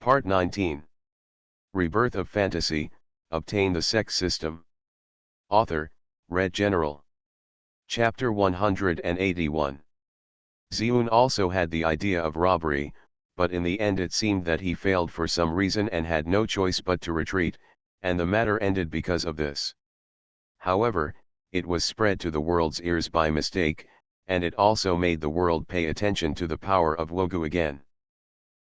Part 19. Rebirth of Fantasy, Obtain the Sect System. Author, Red General. Chapter 181. Xion also had the idea of robbery, but in the end it seemed that he failed for some reason and had no choice but to retreat, and the matter ended because of this. However, it was spread to the world's ears by mistake, and it also made the world pay attention to the power of Wogu again.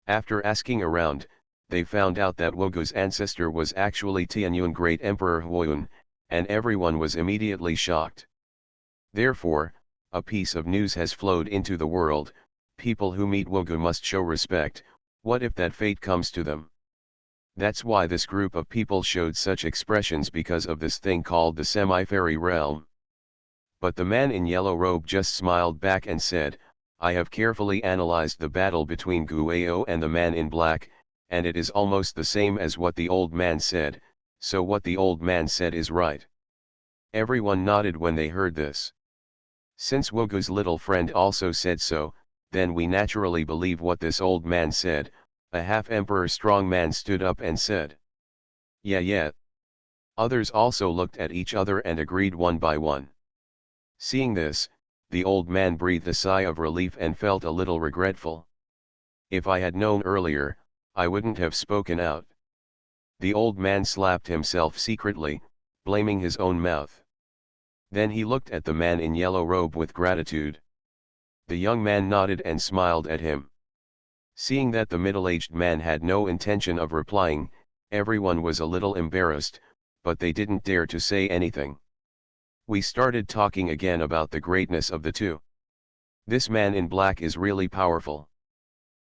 After asking around, they found out that Wogu's ancestor was actually Tianyun Great Emperor Huoyun, and everyone was immediately shocked. Therefore, a piece of news has flowed into the world: people who meet Wogu must show respect. What if that fate comes to them? That's why this group of people showed such expressions, because of this thing called the semi-fairy realm. But the man in yellow robe just smiled back and said, "I have carefully analyzed the battle between Guao and the man in black, and it is almost the same as what the old man said, so what the old man said is right." Everyone nodded when they heard this. Since Wogu's little friend also said so, then we naturally believe what this old man said. A half-emperor strong man stood up and said, Yeah. Others also looked at each other and agreed one by one. Seeing this, the old man breathed a sigh of relief and felt a little regretful. If I had known earlier, I wouldn't have spoken out. The old man slapped himself secretly, blaming his own mouth. Then he looked at the man in yellow robe with gratitude. The young man nodded and smiled at him. Seeing that the middle-aged man had no intention of replying, everyone was a little embarrassed, but they didn't dare to say anything. We started talking again about the greatness of the two. This man in black is really powerful.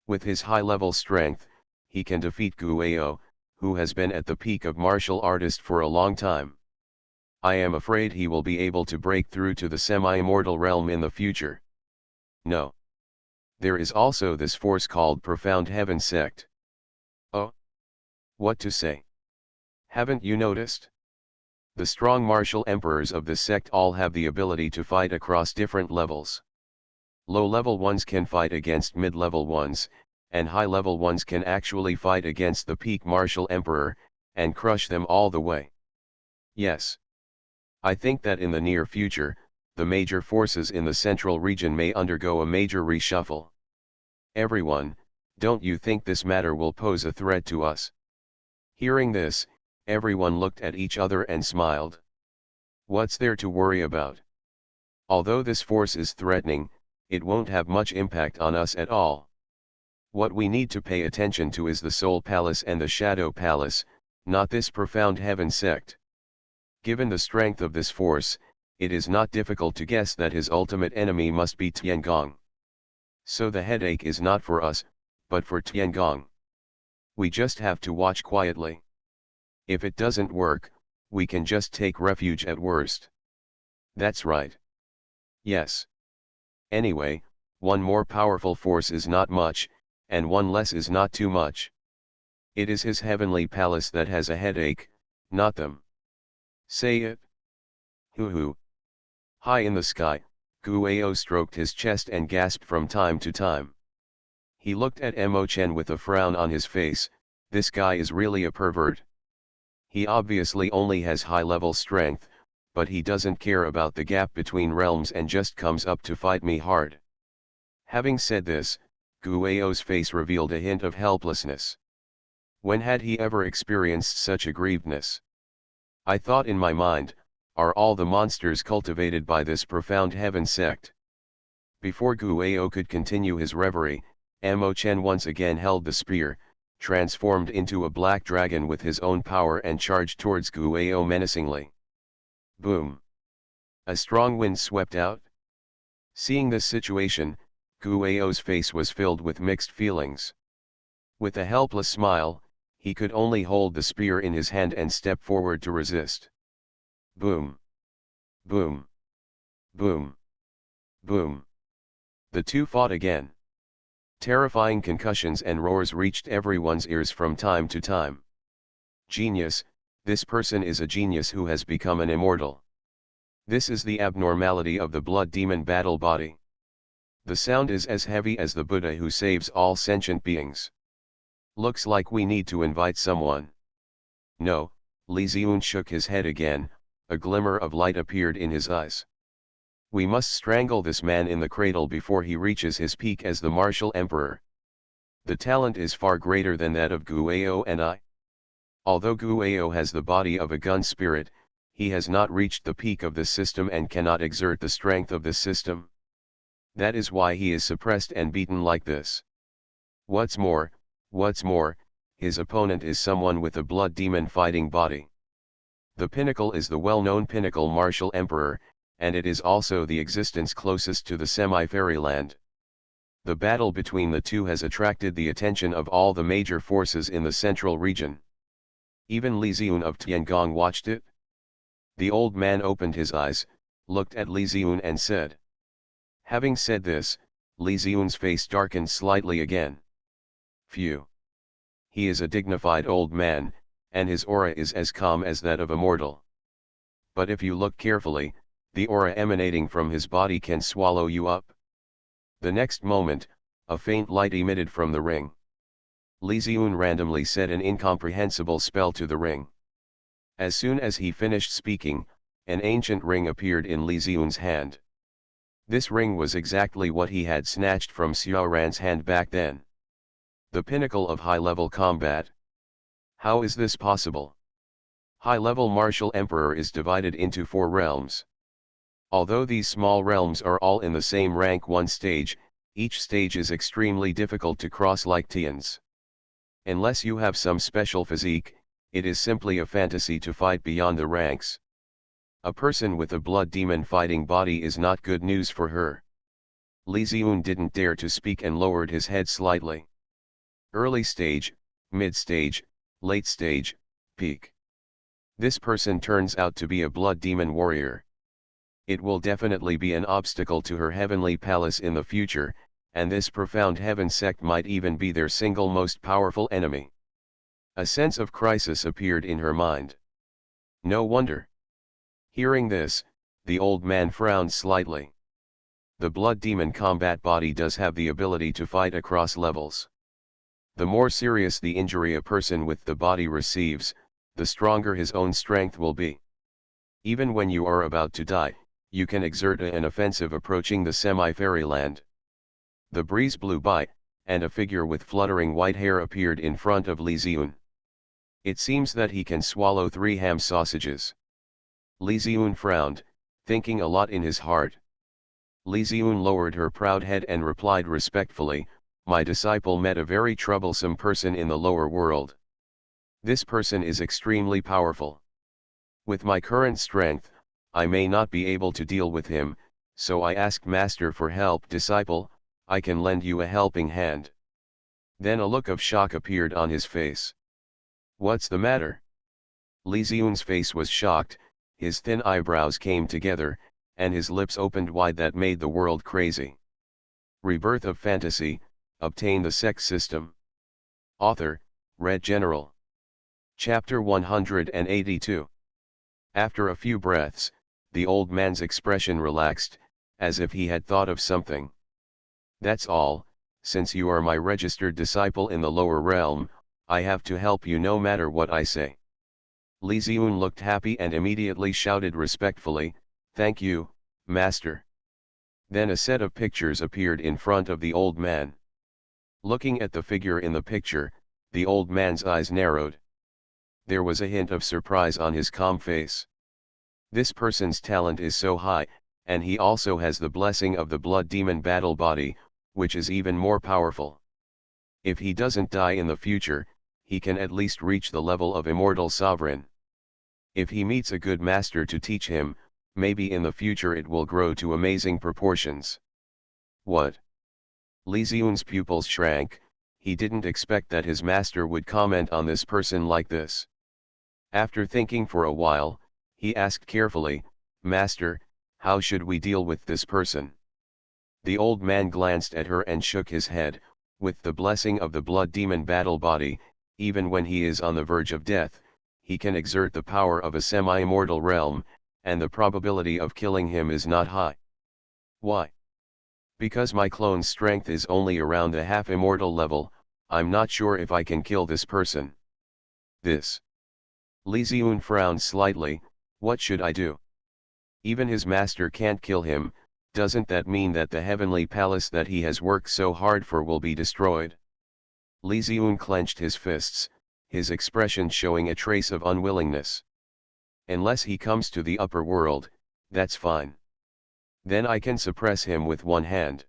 With his high-level strength, he can defeat Guao, who has been at the peak of martial artist for a long time. I am afraid he will be able to break through to the semi-immortal realm in the future. No. There is also this force called Profound Heaven Sect. Oh? What to say? Haven't you noticed? The strong martial emperors of this sect all have the ability to fight across different levels. Low-level ones can fight against mid-level ones, and high-level ones can actually fight against the peak martial emperor, and crush them all the way. Yes. I think that in the near future, the major forces in the central region may undergo a major reshuffle. Everyone, don't you think this matter will pose a threat to us? Hearing this, everyone looked at each other and smiled. What's there to worry about? Although this force is threatening, it won't have much impact on us at all. What we need to pay attention to is the Soul Palace and the Shadow Palace, not this Profound Heaven Sect. Given the strength of this force, it is not difficult to guess that his ultimate enemy must be Tiangong. So the headache is not for us, but for Tiangong. We just have to watch quietly. If it doesn't work, we can just take refuge at worst. That's right. Yes. Anyway, one more powerful force is not much, and one less is not too much. It is his heavenly palace that has a headache, not them. Say it. Hoo. High in the sky, Guao stroked his chest and gasped from time to time. He looked at Mo Chen with a frown on his face. This guy is really a pervert. He obviously only has high-level strength, but he doesn't care about the gap between realms and just comes up to fight me hard. Having said this, Guao's face revealed a hint of helplessness. When had he ever experienced such aggrievedness? I thought in my mind, are all the monsters cultivated by this Profound Heaven Sect? Before Guao could continue his reverie, Mo Chen once again held the spear, transformed into a black dragon with his own power and charged towards Guao menacingly. Boom! A strong wind swept out. Seeing this situation, Guao's face was filled with mixed feelings. With a helpless smile, he could only hold the spear in his hand and step forward to resist. Boom! Boom! Boom! Boom! The two fought again. Terrifying concussions and roars reached everyone's ears from time to time. Genius, this person is a genius who has become an immortal. This is the abnormality of the blood demon battle body. The sound is as heavy as the Buddha who saves all sentient beings. Looks like we need to invite someone. No, Li Ziun shook his head again, a glimmer of light appeared in his eyes. We must strangle this man in the cradle before he reaches his peak as the martial emperor. The talent is far greater than that of Guao and I. Although Guao has the body of a gun spirit, he has not reached the peak of this system and cannot exert the strength of this system. That is why he is suppressed and beaten like this. What's more, his opponent is someone with a blood demon fighting body. The pinnacle is the well-known pinnacle martial emperor, and it is also the existence closest to the semi-fairyland. The battle between the two has attracted the attention of all the major forces in the central region. Even Li Ziun of Tiangong watched it. The old man opened his eyes, looked at Li Ziun and said. Having said this, Li Ziun's face darkened slightly again. Phew. He is a dignified old man, and his aura is as calm as that of a mortal. But if you look carefully, the aura emanating from his body can swallow you up. The next moment, a faint light emitted from the ring. Li Ziun randomly said an incomprehensible spell to the ring. As soon as he finished speaking, an ancient ring appeared in Li Ziun's hand. This ring was exactly what he had snatched from Xiao Ran's hand back then. The pinnacle of high-level combat. How is this possible? High-level martial emperor is divided into 4 realms. Although these small realms are all in the same rank 1 stage, each stage is extremely difficult to cross like Tian's. Unless you have some special physique, it is simply a fantasy to fight beyond the ranks. A person with a blood demon fighting body is not good news for her. Li Ziun didn't dare to speak and lowered his head slightly. Early stage, mid-stage, late stage, peak. This person turns out to be a blood demon warrior. It will definitely be an obstacle to her heavenly palace in the future, and this profound heaven sect might even be their single most powerful enemy. A sense of crisis appeared in her mind. No wonder. Hearing this, the old man frowned slightly. The blood demon combat body does have the ability to fight across levels. The more serious the injury a person with the body receives, the stronger his own strength will be. Even when you are about to die, you can exert an offensive approaching the semi-fairyland. The breeze blew by, and a figure with fluttering white hair appeared in front of Li Ziun. It seems that he can swallow 3 ham sausages. Li Ziun frowned, thinking a lot in his heart. Li Ziun lowered her proud head and replied respectfully, "My disciple met a very troublesome person in the lower world. This person is extremely powerful. With my current strength, I may not be able to deal with him, so I asked Master for help. Disciple, I can lend you a helping hand." Then a look of shock appeared on his face. "What's the matter?" Li Ziun's face was shocked, his thin eyebrows came together, and his lips opened wide that made the world crazy. Rebirth of Fantasy, Obtain the Sect System. Author, Red General. Chapter 182. After a few breaths, the old man's expression relaxed, as if he had thought of something. "That's all, since you are my registered disciple in the lower realm, I have to help you no matter what I say." Li Ziun looked happy and immediately shouted respectfully, "Thank you, Master." Then a set of pictures appeared in front of the old man. Looking at the figure in the picture, the old man's eyes narrowed. There was a hint of surprise on his calm face. This person's talent is so high, and he also has the blessing of the blood demon battle body, which is even more powerful. If he doesn't die in the future, he can at least reach the level of immortal sovereign. If he meets a good master to teach him, maybe in the future it will grow to amazing proportions. What? Li Ziun's pupils shrank, he didn't expect that his master would comment on this person like this. After thinking for a while, he asked carefully, "Master, how should we deal with this person?" The old man glanced at her and shook his head. With the blessing of the blood demon battle body, even when he is on the verge of death, he can exert the power of a semi-immortal realm, and the probability of killing him is not high. Why? Because my clone's strength is only around the half-immortal level, I'm not sure if I can kill this person. This. Li Ziun frowned slightly. What should I do? Even his master can't kill him. Doesn't that mean that the heavenly palace that he has worked so hard for will be destroyed? Li Ziun clenched his fists, his expression showing a trace of unwillingness. Unless he comes to the upper world, that's fine. Then I can suppress him with one hand.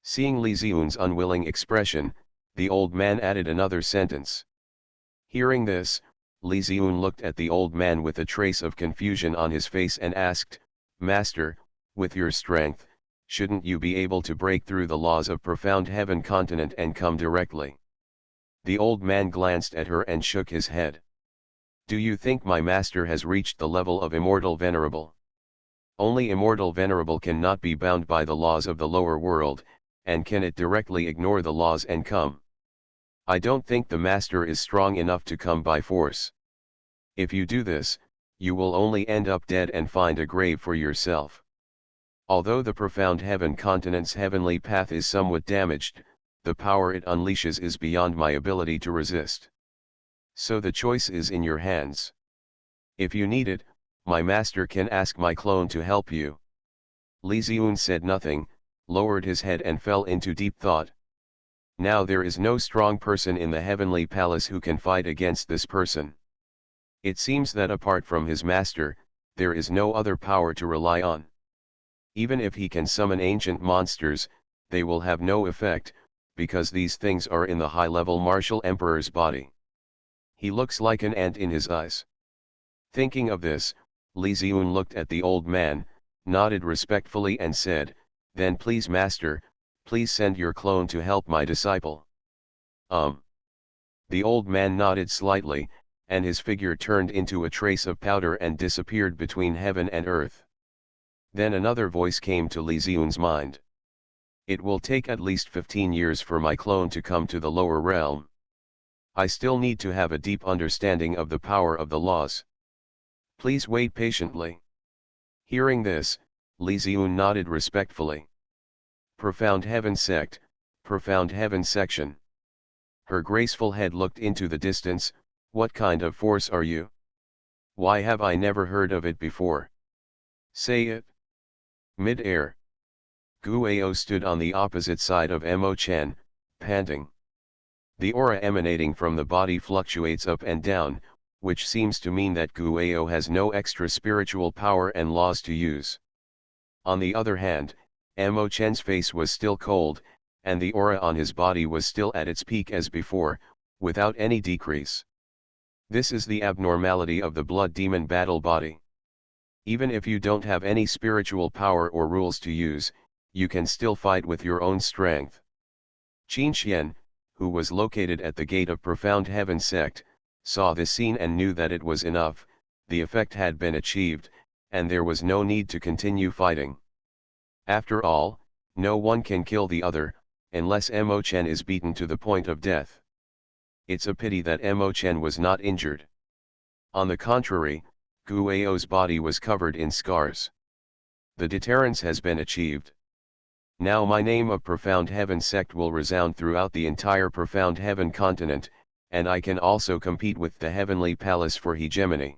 Seeing Li Ziun's unwilling expression, the old man added another sentence. Hearing this, Li Ziun looked at the old man with a trace of confusion on his face and asked, Master, with your strength, shouldn't you be able to break through the laws of profound heaven continent and come directly? The old man glanced at her and shook his head. Do you think my master has reached the level of immortal venerable? Only immortal venerable cannot be bound by the laws of the lower world, and can it directly ignore the laws and come? I don't think the master is strong enough to come by force. If you do this, you will only end up dead and find a grave for yourself. Although the profound heaven continent's heavenly path is somewhat damaged, the power it unleashes is beyond my ability to resist. So the choice is in your hands. If you need it, my master can ask my clone to help you. Li Ziun said nothing, lowered his head and fell into deep thought. Now there is no strong person in the heavenly palace who can fight against this person. It seems that apart from his master, there is no other power to rely on. Even if he can summon ancient monsters, they will have no effect, because these things are in the high-level martial emperor's body. He looks like an ant in his eyes. Thinking of this, Li Ziun looked at the old man, nodded respectfully and said, Then please master, please send your clone to help my disciple. The old man nodded slightly, and his figure turned into a trace of powder and disappeared between heaven and earth. Then another voice came to Li Ziun's mind. It will take at least 15 years for my clone to come to the lower realm. I still need to have a deep understanding of the power of the laws. Please wait patiently. Hearing this, Li Ziun nodded respectfully. Profound Heaven Sect, Profound Heaven Section. Her graceful head looked into the distance. What kind of force are you? Why have I never heard of it before? Say it. Mid-air. Guo stood on the opposite side of Mo Chen, panting. The aura emanating from the body fluctuates up and down, which seems to mean that Guo has no extra spiritual power and laws to use. On the other hand, Mo Chen's face was still cold, and the aura on his body was still at its peak as before, without any decrease. This is the abnormality of the blood demon battle body. Even if you don't have any spiritual power or rules to use, you can still fight with your own strength. Qin Xian, who was located at the gate of Profound Heaven Sect, saw this scene and knew that it was enough, the effect had been achieved, and there was no need to continue fighting. After all, no one can kill the other, unless Mo Chen is beaten to the point of death. It's a pity that Mo Chen was not injured. On the contrary, Guo's body was covered in scars. The deterrence has been achieved. Now my name of Profound Heaven Sect will resound throughout the entire Profound Heaven continent, and I can also compete with the Heavenly Palace for hegemony.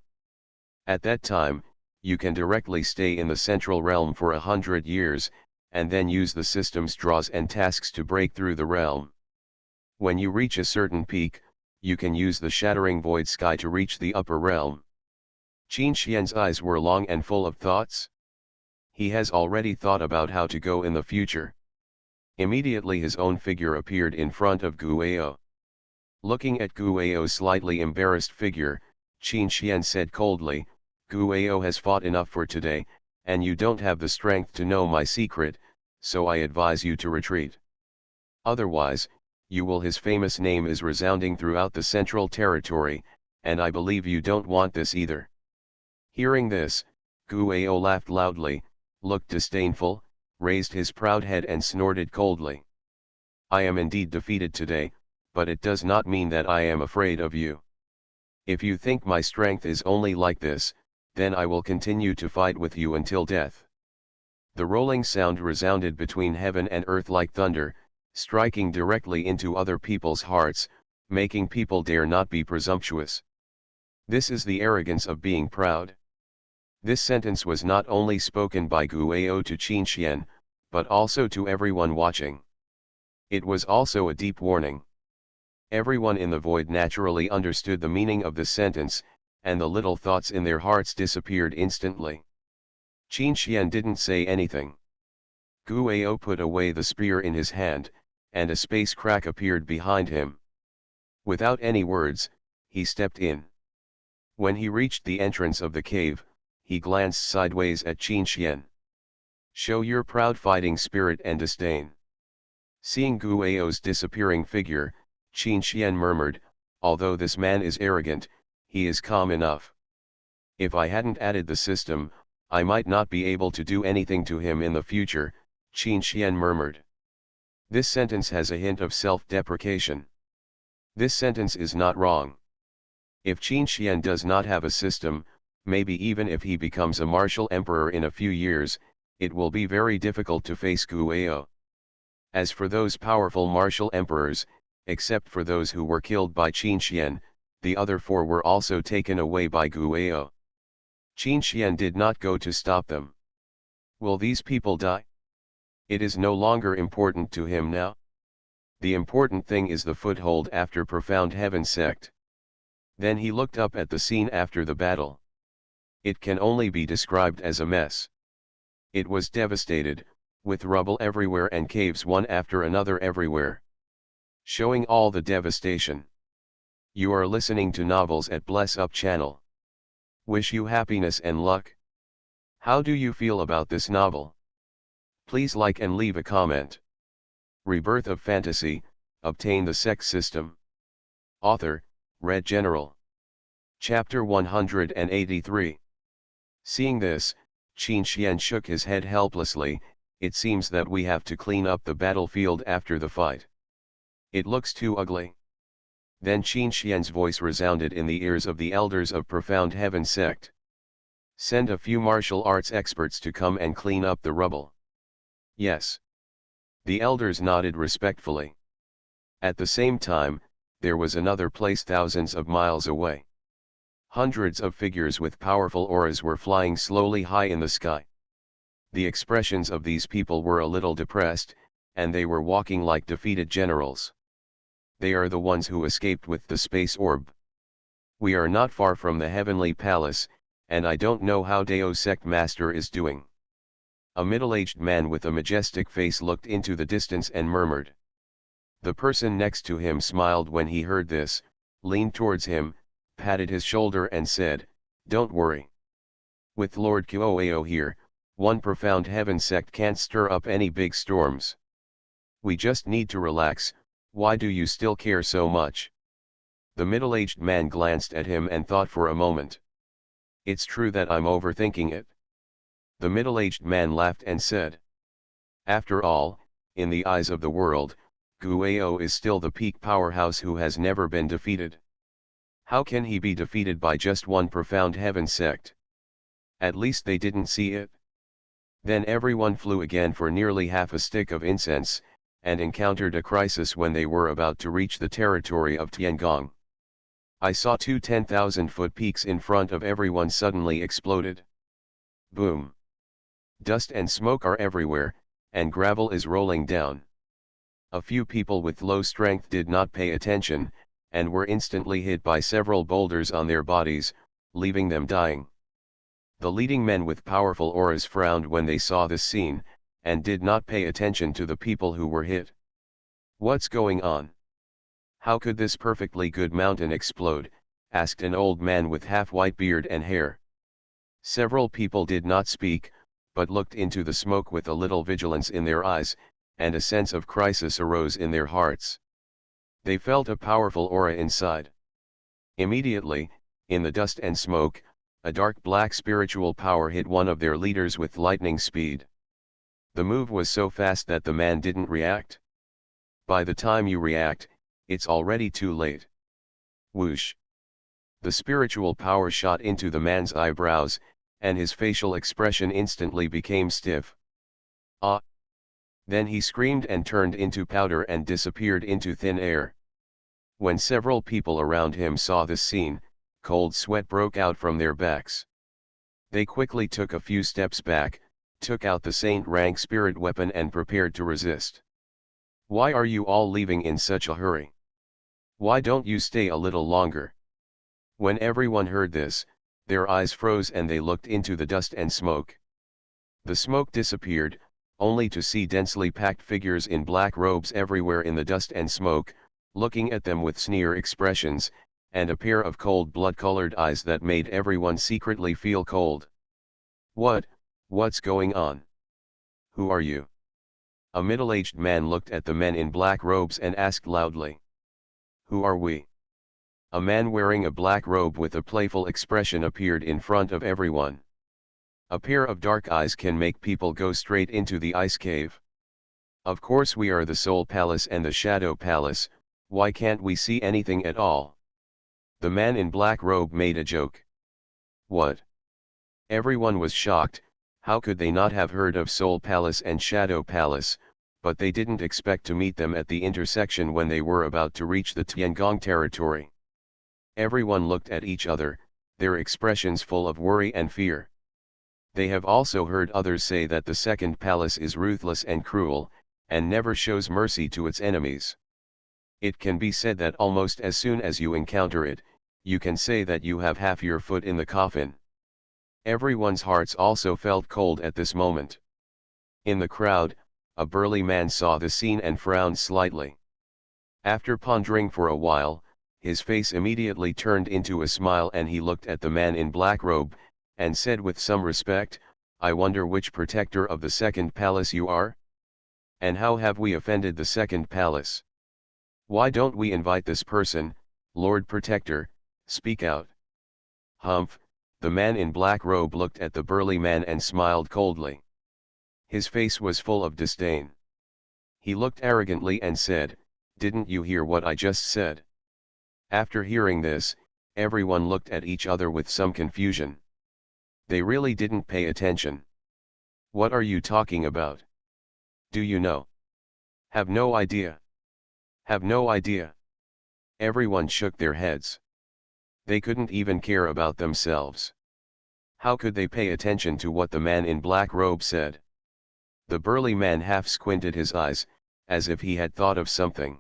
At that time, you can directly stay in the Central Realm for 100 years, and then use the system's draws and tasks to break through the realm. When you reach a certain peak, you can use the Shattering Void Sky to reach the upper realm. Qin Xian's eyes were long and full of thoughts. He has already thought about how to go in the future. Immediately his own figure appeared in front of Guo. Looking at Guo's slightly embarrassed figure, Qin Xian said coldly, Guo has fought enough for today, and you don't have the strength to know my secret, so I advise you to retreat. Otherwise, his famous name is resounding throughout the central territory, and I believe you don't want this either. Hearing this, Guo laughed loudly, looked disdainful, raised his proud head and snorted coldly. I am indeed defeated today, but it does not mean that I am afraid of you. If you think my strength is only like this, then I will continue to fight with you until death. The rolling sound resounded between heaven and earth like thunder. striking directly into other people's hearts, making people dare not be presumptuous. This is the arrogance of being proud. This sentence was not only spoken by Guo to Qin Xian, but also to everyone watching. It was also a deep warning. Everyone in the void naturally understood the meaning of the sentence, and the little thoughts in their hearts disappeared instantly. Qin Xian didn't say anything. Guo put away the spear in his hand, and a space crack appeared behind him. Without any words, he stepped in. When he reached the entrance of the cave, he glanced sideways at Qin Xian. "Show your proud fighting spirit and disdain." Seeing Guo's disappearing figure, Qin Xian murmured, "Although this man is arrogant, he is calm enough. If I hadn't added the system, I might not be able to do anything to him in the future," Qin Xian murmured. This sentence has a hint of self-deprecation. This sentence is not wrong. If Qin Xian does not have a system, maybe even if he becomes a martial emperor in a few years, it will be very difficult to face Guo. As for those powerful martial emperors, except for those who were killed by Qin Xian, the other four were also taken away by Guo. Qin Xian did not go to stop them. Will these people die? It is no longer important to him now. The important thing is the foothold after Profound Heaven Sect. Then he looked up at the scene after the battle. It can only be described as a mess. It was devastated, with rubble everywhere and caves one after another everywhere, showing all the devastation. You are listening to Novels at Bless Up channel. Wish you happiness and luck. How do you feel about this novel? Please like and leave a comment. Rebirth of Fantasy, Obtain the Sect System. Author, Red General. Chapter 183. Seeing this, Qin Xian shook his head helplessly. It seems that we have to clean up the battlefield after the fight. It looks too ugly. Then Qin Xian's voice resounded in the ears of the elders of Profound Heaven Sect. Send a few martial arts experts to come and clean up the rubble. Yes. The elders nodded respectfully. At the same time, there was another place thousands of miles away. Hundreds of figures with powerful auras were flying slowly high in the sky. The expressions of these people were a little depressed, and they were walking like defeated generals. They are the ones who escaped with the space orb. We are not far from the heavenly palace, and I don't know how Dao Sect Master is doing. A middle-aged man with a majestic face looked into the distance and murmured. The person next to him smiled when he heard this, leaned towards him, patted his shoulder and said, "Don't worry. With Lord Guo here, one Profound Heaven Sect can't stir up any big storms. We just need to relax. Why do you still care so much?" The middle-aged man glanced at him and thought for a moment. "It's true that I'm overthinking it." The middle-aged man laughed and said, "After all, in the eyes of the world, Guo is still the peak powerhouse who has never been defeated. How can he be defeated by just one Profound Heaven Sect? At least they didn't see it." Then everyone flew again for nearly half a stick of incense, and encountered a crisis when they were about to reach the territory of Tiangong. I saw two 10,000-foot peaks in front of everyone suddenly exploded. Boom! Dust and smoke are everywhere, and gravel is rolling down. A few people with low strength did not pay attention, and were instantly hit by several boulders on their bodies, leaving them dying. The leading men with powerful auras frowned when they saw this scene, and did not pay attention to the people who were hit. "What's going on? How could this perfectly good mountain explode?" asked an old man with half-white beard and hair. Several people did not speak, but looked into the smoke with a little vigilance in their eyes, and a sense of crisis arose in their hearts. They felt a powerful aura inside. Immediately, in the dust and smoke, a dark black spiritual power hit one of their leaders with lightning speed. The move was so fast that the man didn't react. By the time you react, it's already too late. Whoosh! The spiritual power shot into the man's eyebrows, and his facial expression instantly became stiff. Ah! Then he screamed and turned into powder and disappeared into thin air. When several people around him saw this scene, cold sweat broke out from their backs. They quickly took a few steps back, took out the Saint rank spirit weapon and prepared to resist. "Why are you all leaving in such a hurry? Why don't you stay a little longer?" When everyone heard this, their eyes froze and they looked into the dust and smoke. The smoke disappeared, only to see densely packed figures in black robes everywhere in the dust and smoke, looking at them with sneer expressions, and a pair of cold blood-colored eyes that made everyone secretly feel cold. What's going on? Who are you?" A middle-aged man looked at the men in black robes and asked loudly. "Who are we?" A man wearing a black robe with a playful expression appeared in front of everyone. "A pair of dark eyes can make people go straight into the ice cave. Of course we are the Soul Palace and the Shadow Palace, why can't we see anything at all?" The man in black robe made a joke. "What?" Everyone was shocked. How could they not have heard of Soul Palace and Shadow Palace, but they didn't expect to meet them at the intersection when they were about to reach the Tiangong territory. Everyone looked at each other, their expressions full of worry and fear. They have also heard others say that the second palace is ruthless and cruel, and never shows mercy to its enemies. It can be said that almost as soon as you encounter it, you can say that you have half your foot in the coffin. Everyone's hearts also felt cold at this moment. In the crowd, a burly man saw the scene and frowned slightly. After pondering for a while, his face immediately turned into a smile and he looked at the man in black robe, and said with some respect, "I wonder which protector of the second palace you are? And how have we offended the second palace? Why don't we invite this person, Lord Protector, speak out." "Humph," the man in black robe looked at the burly man and smiled coldly. His face was full of disdain. He looked arrogantly and said, "Didn't you hear what I just said?" After hearing this, everyone looked at each other with some confusion. They really didn't pay attention. "What are you talking about? Do you know?" "Have no idea. Have no idea." Everyone shook their heads. They couldn't even care about themselves. How could they pay attention to what the man in black robe said? The burly man half squinted his eyes, as if he had thought of something.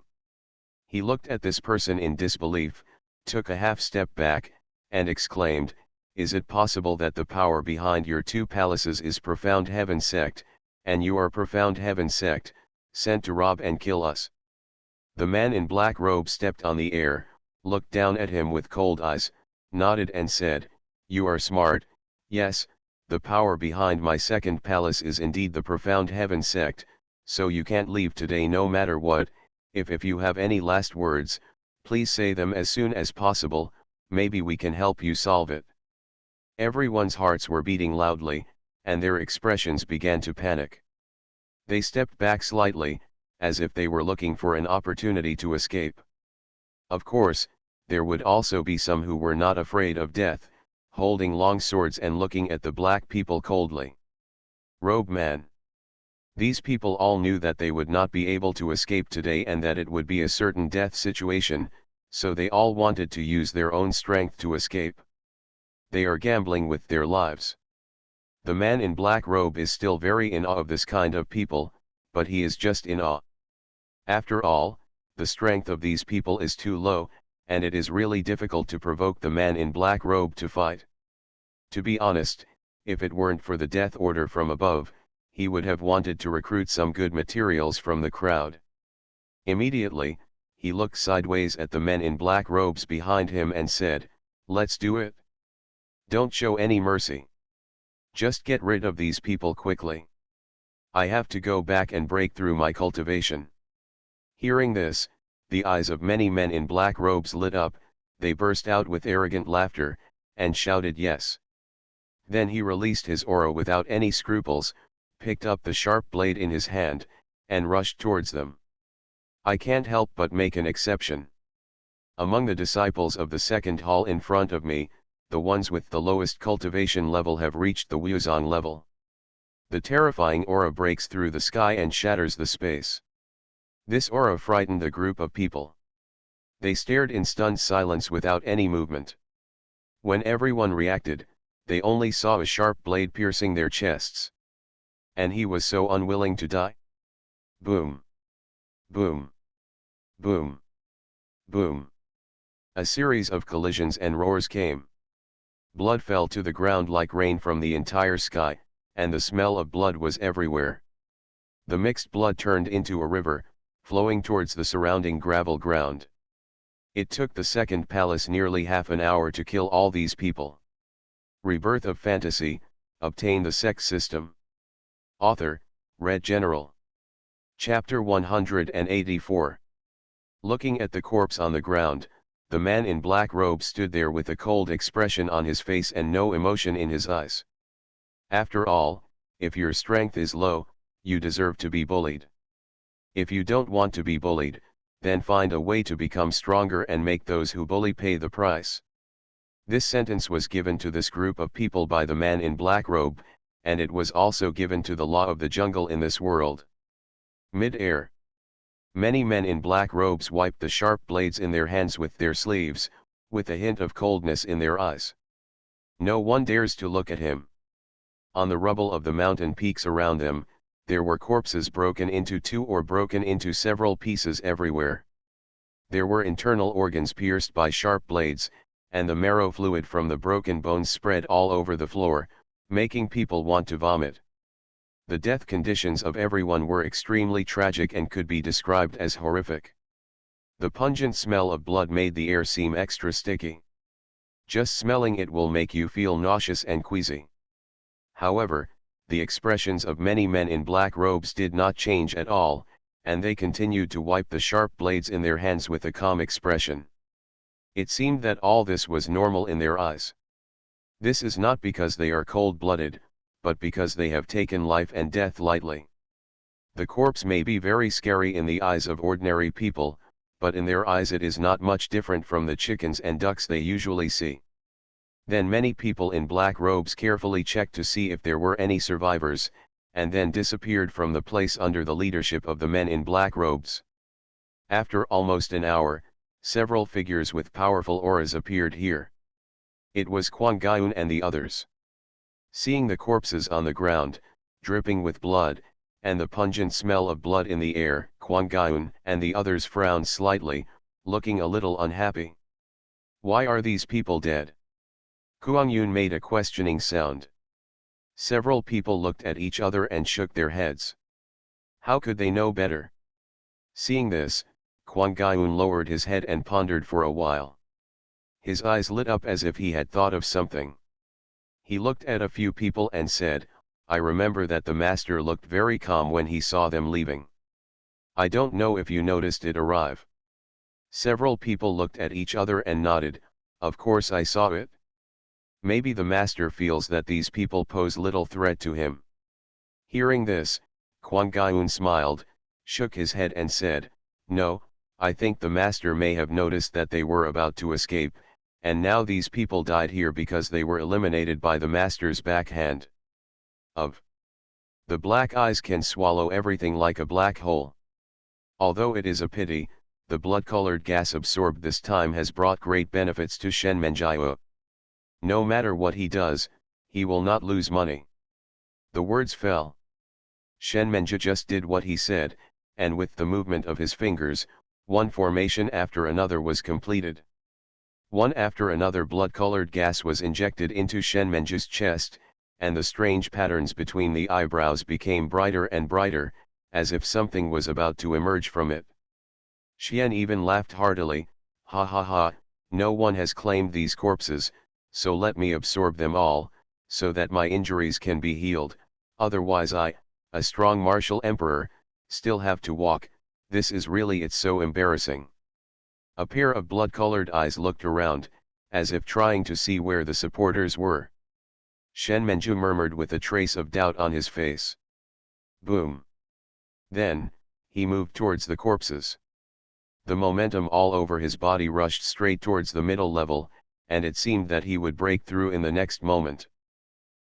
He looked at this person in disbelief, took a half step back, and exclaimed, "Is it possible that the power behind your two palaces is Profound Heaven Sect, and you are Profound Heaven Sect, sent to rob and kill us?" The man in black robe stepped on the air, looked down at him with cold eyes, nodded and said, "You are smart. Yes, the power behind my second palace is indeed the Profound Heaven Sect, so you can't leave today no matter what. If you have any last words, please say them as soon as possible, maybe we can help you solve it." Everyone's hearts were beating loudly, and their expressions began to panic. They stepped back slightly, as if they were looking for an opportunity to escape. Of course, there would also be some who were not afraid of death, holding long swords and looking at the black people coldly. "Robe man." These people all knew that they would not be able to escape today and that it would be a certain death situation, so they all wanted to use their own strength to escape. They are gambling with their lives. The man in black robe is still very in awe of this kind of people, but he is just in awe. After all, the strength of these people is too low, and it is really difficult to provoke the man in black robe to fight. To be honest, if it weren't for the death order from above, he would have wanted to recruit some good materials from the crowd. Immediately, he looked sideways at the men in black robes behind him and said, "Let's do it. Don't show any mercy. Just get rid of these people quickly. I have to go back and break through my cultivation." Hearing this, the eyes of many men in black robes lit up, they burst out with arrogant laughter, and shouted yes. Then he released his aura without any scruples, picked up the sharp blade in his hand, and rushed towards them. I can't help but make an exception. Among the disciples of the second hall in front of me, the ones with the lowest cultivation level have reached the Wuzong level. The terrifying aura breaks through the sky and shatters the space. This aura frightened the group of people. They stared in stunned silence without any movement. When everyone reacted, they only saw a sharp blade piercing their chests. And he was so unwilling to die. Boom. Boom. Boom. Boom. A series of collisions and roars came. Blood fell to the ground like rain from the entire sky, and the smell of blood was everywhere. The mixed blood turned into a river, flowing towards the surrounding gravel ground. It took the second palace nearly half an hour to kill all these people. Rebirth of Fantasy, obtain the Sect system. Author, Red General. Chapter 184. Looking at the corpse on the ground, the man in black robe stood there with a cold expression on his face and no emotion in his eyes. After all, if your strength is low, you deserve to be bullied. If you don't want to be bullied, then find a way to become stronger and make those who bully pay the price. This sentence was given to this group of people by the man in black robe, and it was also given to the law of the jungle in this world. Mid-air. Many men in black robes wiped the sharp blades in their hands with their sleeves, with a hint of coldness in their eyes. No one dares to look at him. On the rubble of the mountain peaks around them, there were corpses broken into two or broken into several pieces everywhere. There were internal organs pierced by sharp blades, and the marrow fluid from the broken bones spread all over the floor, making people want to vomit. The death conditions of everyone were extremely tragic and could be described as horrific. The pungent smell of blood made the air seem extra sticky. Just smelling it will make you feel nauseous and queasy. However, the expressions of many men in black robes did not change at all, and they continued to wipe the sharp blades in their hands with a calm expression. It seemed that all this was normal in their eyes. This is not because they are cold-blooded, but because they have taken life and death lightly. The corpse may be very scary in the eyes of ordinary people, but in their eyes it is not much different from the chickens and ducks they usually see. Then many people in black robes carefully checked to see if there were any survivors, and then disappeared from the place under the leadership of the men in black robes. After almost an hour, several figures with powerful auras appeared here. It was Kwang Gyun and the others. Seeing the corpses on the ground, dripping with blood, and the pungent smell of blood in the air, Kwang Gyun and the others frowned slightly, looking a little unhappy. Why are these people dead? Kwang Yun made a questioning sound. Several people looked at each other and shook their heads. How could they know better? Seeing this, Kwang Gyun lowered his head and pondered for a while. His eyes lit up as if he had thought of something. He looked at a few people and said, I remember that the master looked very calm when he saw them leaving. I don't know if you noticed it arrive. Several people looked at each other and nodded, of course I saw it. Maybe the master feels that these people pose little threat to him. Hearing this, Kwang Gyun smiled, shook his head and said, No, I think the master may have noticed that they were about to escape, and now these people died here because they were eliminated by the master's backhand. The black eyes can swallow everything like a black hole. Although it is a pity, the blood-colored gas absorbed this time has brought great benefits to Shen Menjiu. No matter what he does, he will not lose money. The words fell. Shen Menju just did what he said, and with the movement of his fingers, one formation after another was completed. One after another blood-colored gas was injected into Shen Menju's chest, and the strange patterns between the eyebrows became brighter and brighter, as if something was about to emerge from it. Xian even laughed heartily, ha ha ha, no one has claimed these corpses, so let me absorb them all, so that my injuries can be healed, otherwise I, a strong martial emperor, still have to walk, this is really it's so embarrassing. A pair of blood-colored eyes looked around, as if trying to see where the supporters were. Shen Menju murmured with a trace of doubt on his face. Boom. Then, he moved towards the corpses. The momentum all over his body rushed straight towards the middle level, and it seemed that he would break through in the next moment.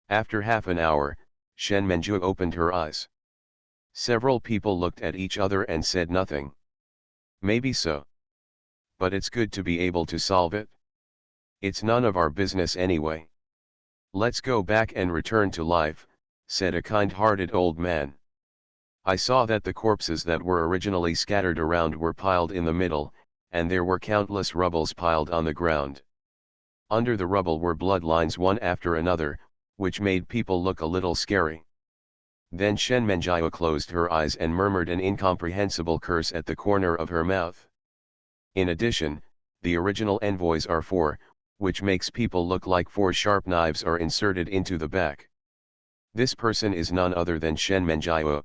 After half an hour, Shen Menju opened her eyes. Several people looked at each other and said nothing. Maybe so. But it's good to be able to solve it. It's none of our business anyway. Let's go back and return to life, said a kind-hearted old man. I saw that the corpses that were originally scattered around were piled in the middle, and there were countless rubbles piled on the ground. Under the rubble were bloodlines one after another, which made people look a little scary. Then Shen Menjiao closed her eyes and murmured an incomprehensible curse at the corner of her mouth. In addition, the original envoys are four, which makes people look like four sharp knives are inserted into the back. This person is none other than Shen Menjiao.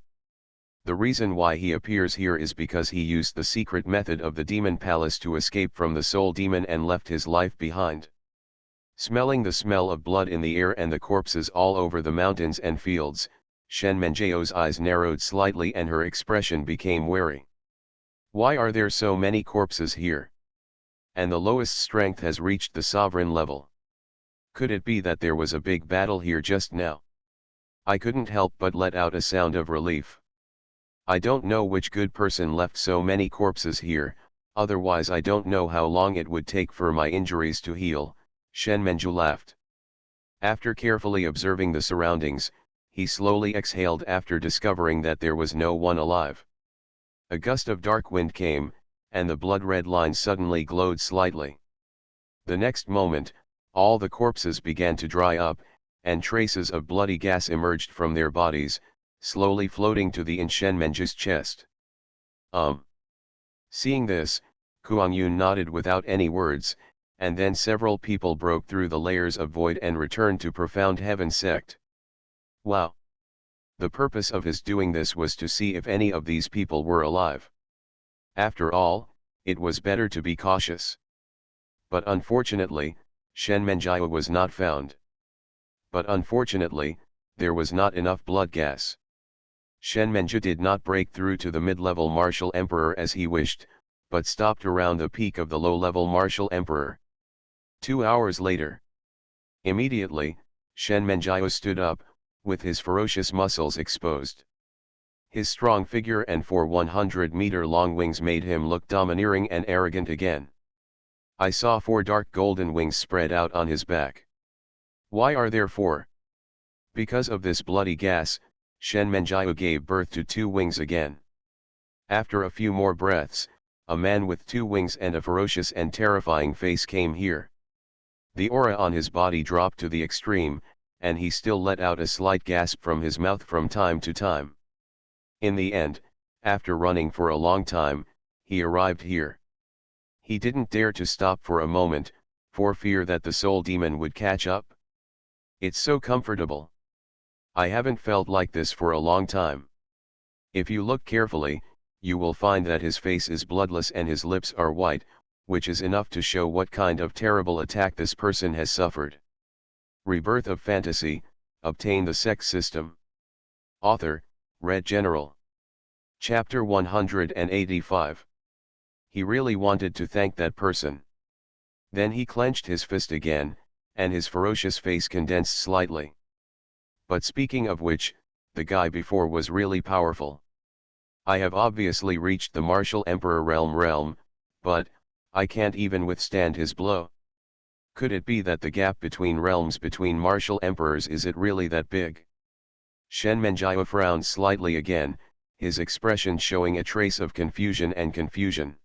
The reason why he appears here is because he used the secret method of the demon palace to escape from the soul demon and left his life behind. Smelling the smell of blood in the air and the corpses all over the mountains and fields, Shen Menjiao's eyes narrowed slightly and her expression became wary. Why are there so many corpses here? And the lowest strength has reached the sovereign level. Could it be that there was a big battle here just now? I couldn't help but let out a sound of relief. I don't know which good person left so many corpses here, otherwise I don't know how long it would take for my injuries to heal, Shen Menju laughed. After carefully observing the surroundings, he slowly exhaled after discovering that there was no one alive. A gust of dark wind came, and the blood-red line suddenly glowed slightly. The next moment, all the corpses began to dry up, and traces of bloody gas emerged from their bodies, slowly floating to the Shen Menju's chest. Seeing this, Kuang Yun nodded without any words, and then several people broke through the layers of void and returned to Profound Heaven Sect. Wow! The purpose of his doing this was to see if any of these people were alive. After all, it was better to be cautious. But unfortunately, Shen Menjiao was not found. But unfortunately, there was not enough blood gas. Shen Menju did not break through to the mid-level Martial Emperor as he wished, but stopped around the peak of the low-level Martial Emperor. 2 hours later. Immediately, Shen Menjiao stood up, with his ferocious muscles exposed. His strong figure and 100-meter-long wings made him look domineering and arrogant again. I saw 4 dark golden wings spread out on his back. Why are there 4? Because of this bloody gas, Shen Menjiao gave birth to 2 wings again. After a few more breaths, a man with 2 wings and a ferocious and terrifying face came here. The aura on his body dropped to the extreme, and he still let out a slight gasp from his mouth from time to time. In the end, after running for a long time, he arrived here. He didn't dare to stop for a moment, for fear that the soul demon would catch up. It's so comfortable. I haven't felt like this for a long time. If you look carefully, you will find that his face is bloodless and his lips are white, which is enough to show what kind of terrible attack this person has suffered. Rebirth of Fantasy, obtain the Sect system. Author, Red General. Chapter 185. He really wanted to thank that person. Then he clenched his fist again, and his ferocious face condensed slightly. But speaking of which, the guy before was really powerful. I have obviously reached the Martial Emperor realm, but I can't even withstand his blow. Could it be that the gap between realms between Martial Emperors is it really that big? Shen Menjiao frowned slightly again, his expression showing a trace of confusion and confusion.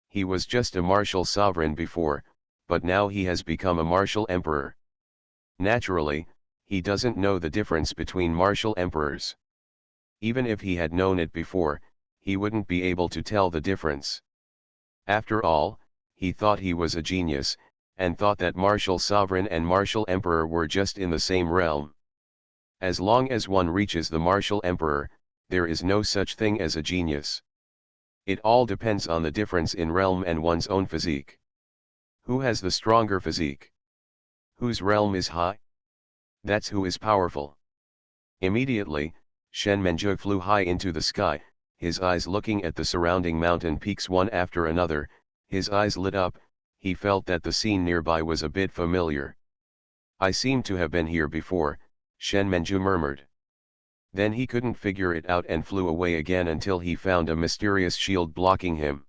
He was just a martial sovereign before, but now he has become a Martial Emperor. Naturally, he doesn't know the difference between Martial Emperors. Even if he had known it before, he wouldn't be able to tell the difference. After all, he thought he was a genius, and thought that Martial Sovereign and Martial Emperor were just in the same realm. As long as one reaches the Martial Emperor, there is no such thing as a genius. It all depends on the difference in realm and one's own physique. Who has the stronger physique? Whose realm is high? That's who is powerful. Immediately, Shen Menjiao flew high into the sky, his eyes looking at the surrounding mountain peaks one after another. His eyes lit up, he felt that the scene nearby was a bit familiar. I seem to have been here before, Shen Menjiao murmured. Then he couldn't figure it out and flew away again until he found a mysterious shield blocking him.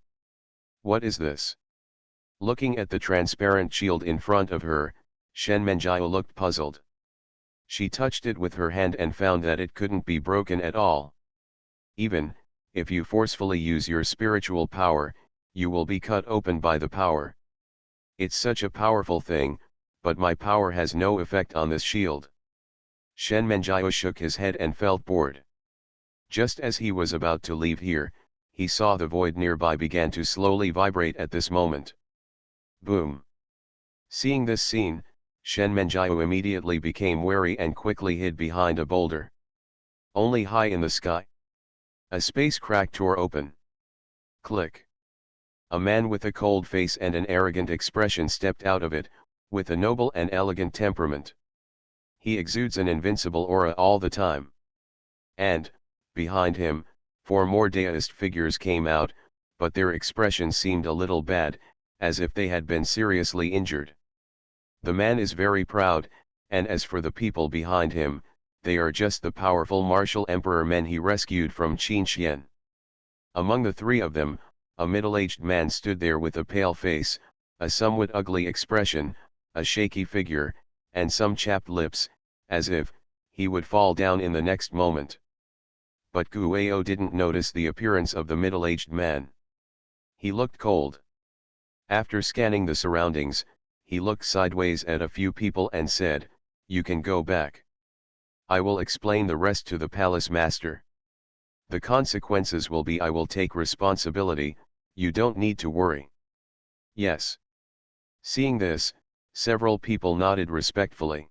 What is this? Looking at the transparent shield in front of her, Shen Menjiao looked puzzled. She touched it with her hand and found that it couldn't be broken at all. Even if you forcefully use your spiritual power, you will be cut open by the power. It's such a powerful thing, but my power has no effect on this shield. Shen Menjiao shook his head and felt bored. Just as he was about to leave here, he saw the void nearby began to slowly vibrate at this moment. Boom! Seeing this scene, Shen Menjiao immediately became wary and quickly hid behind a boulder. Only high in the sky, a space crack tore open. Click! A man with a cold face and an arrogant expression stepped out of it, with a noble and elegant temperament. He exudes an invincible aura all the time. And, behind him, 4 more Daoist figures came out, but their expression seemed a little bad, as if they had been seriously injured. The man is very proud, and as for the people behind him, they are just the powerful martial emperor men he rescued from Qinxian. Among the 3 of them, a middle-aged man stood there with a pale face, a somewhat ugly expression, a shaky figure, and some chapped lips, as if he would fall down in the next moment. But Guo didn't notice the appearance of the middle-aged man. He looked cold. After scanning the surroundings, he looked sideways at a few people and said, "You can go back. I will explain the rest to the palace master. The consequences will be I will take responsibility, you don't need to worry." Yes. Seeing this, several people nodded respectfully.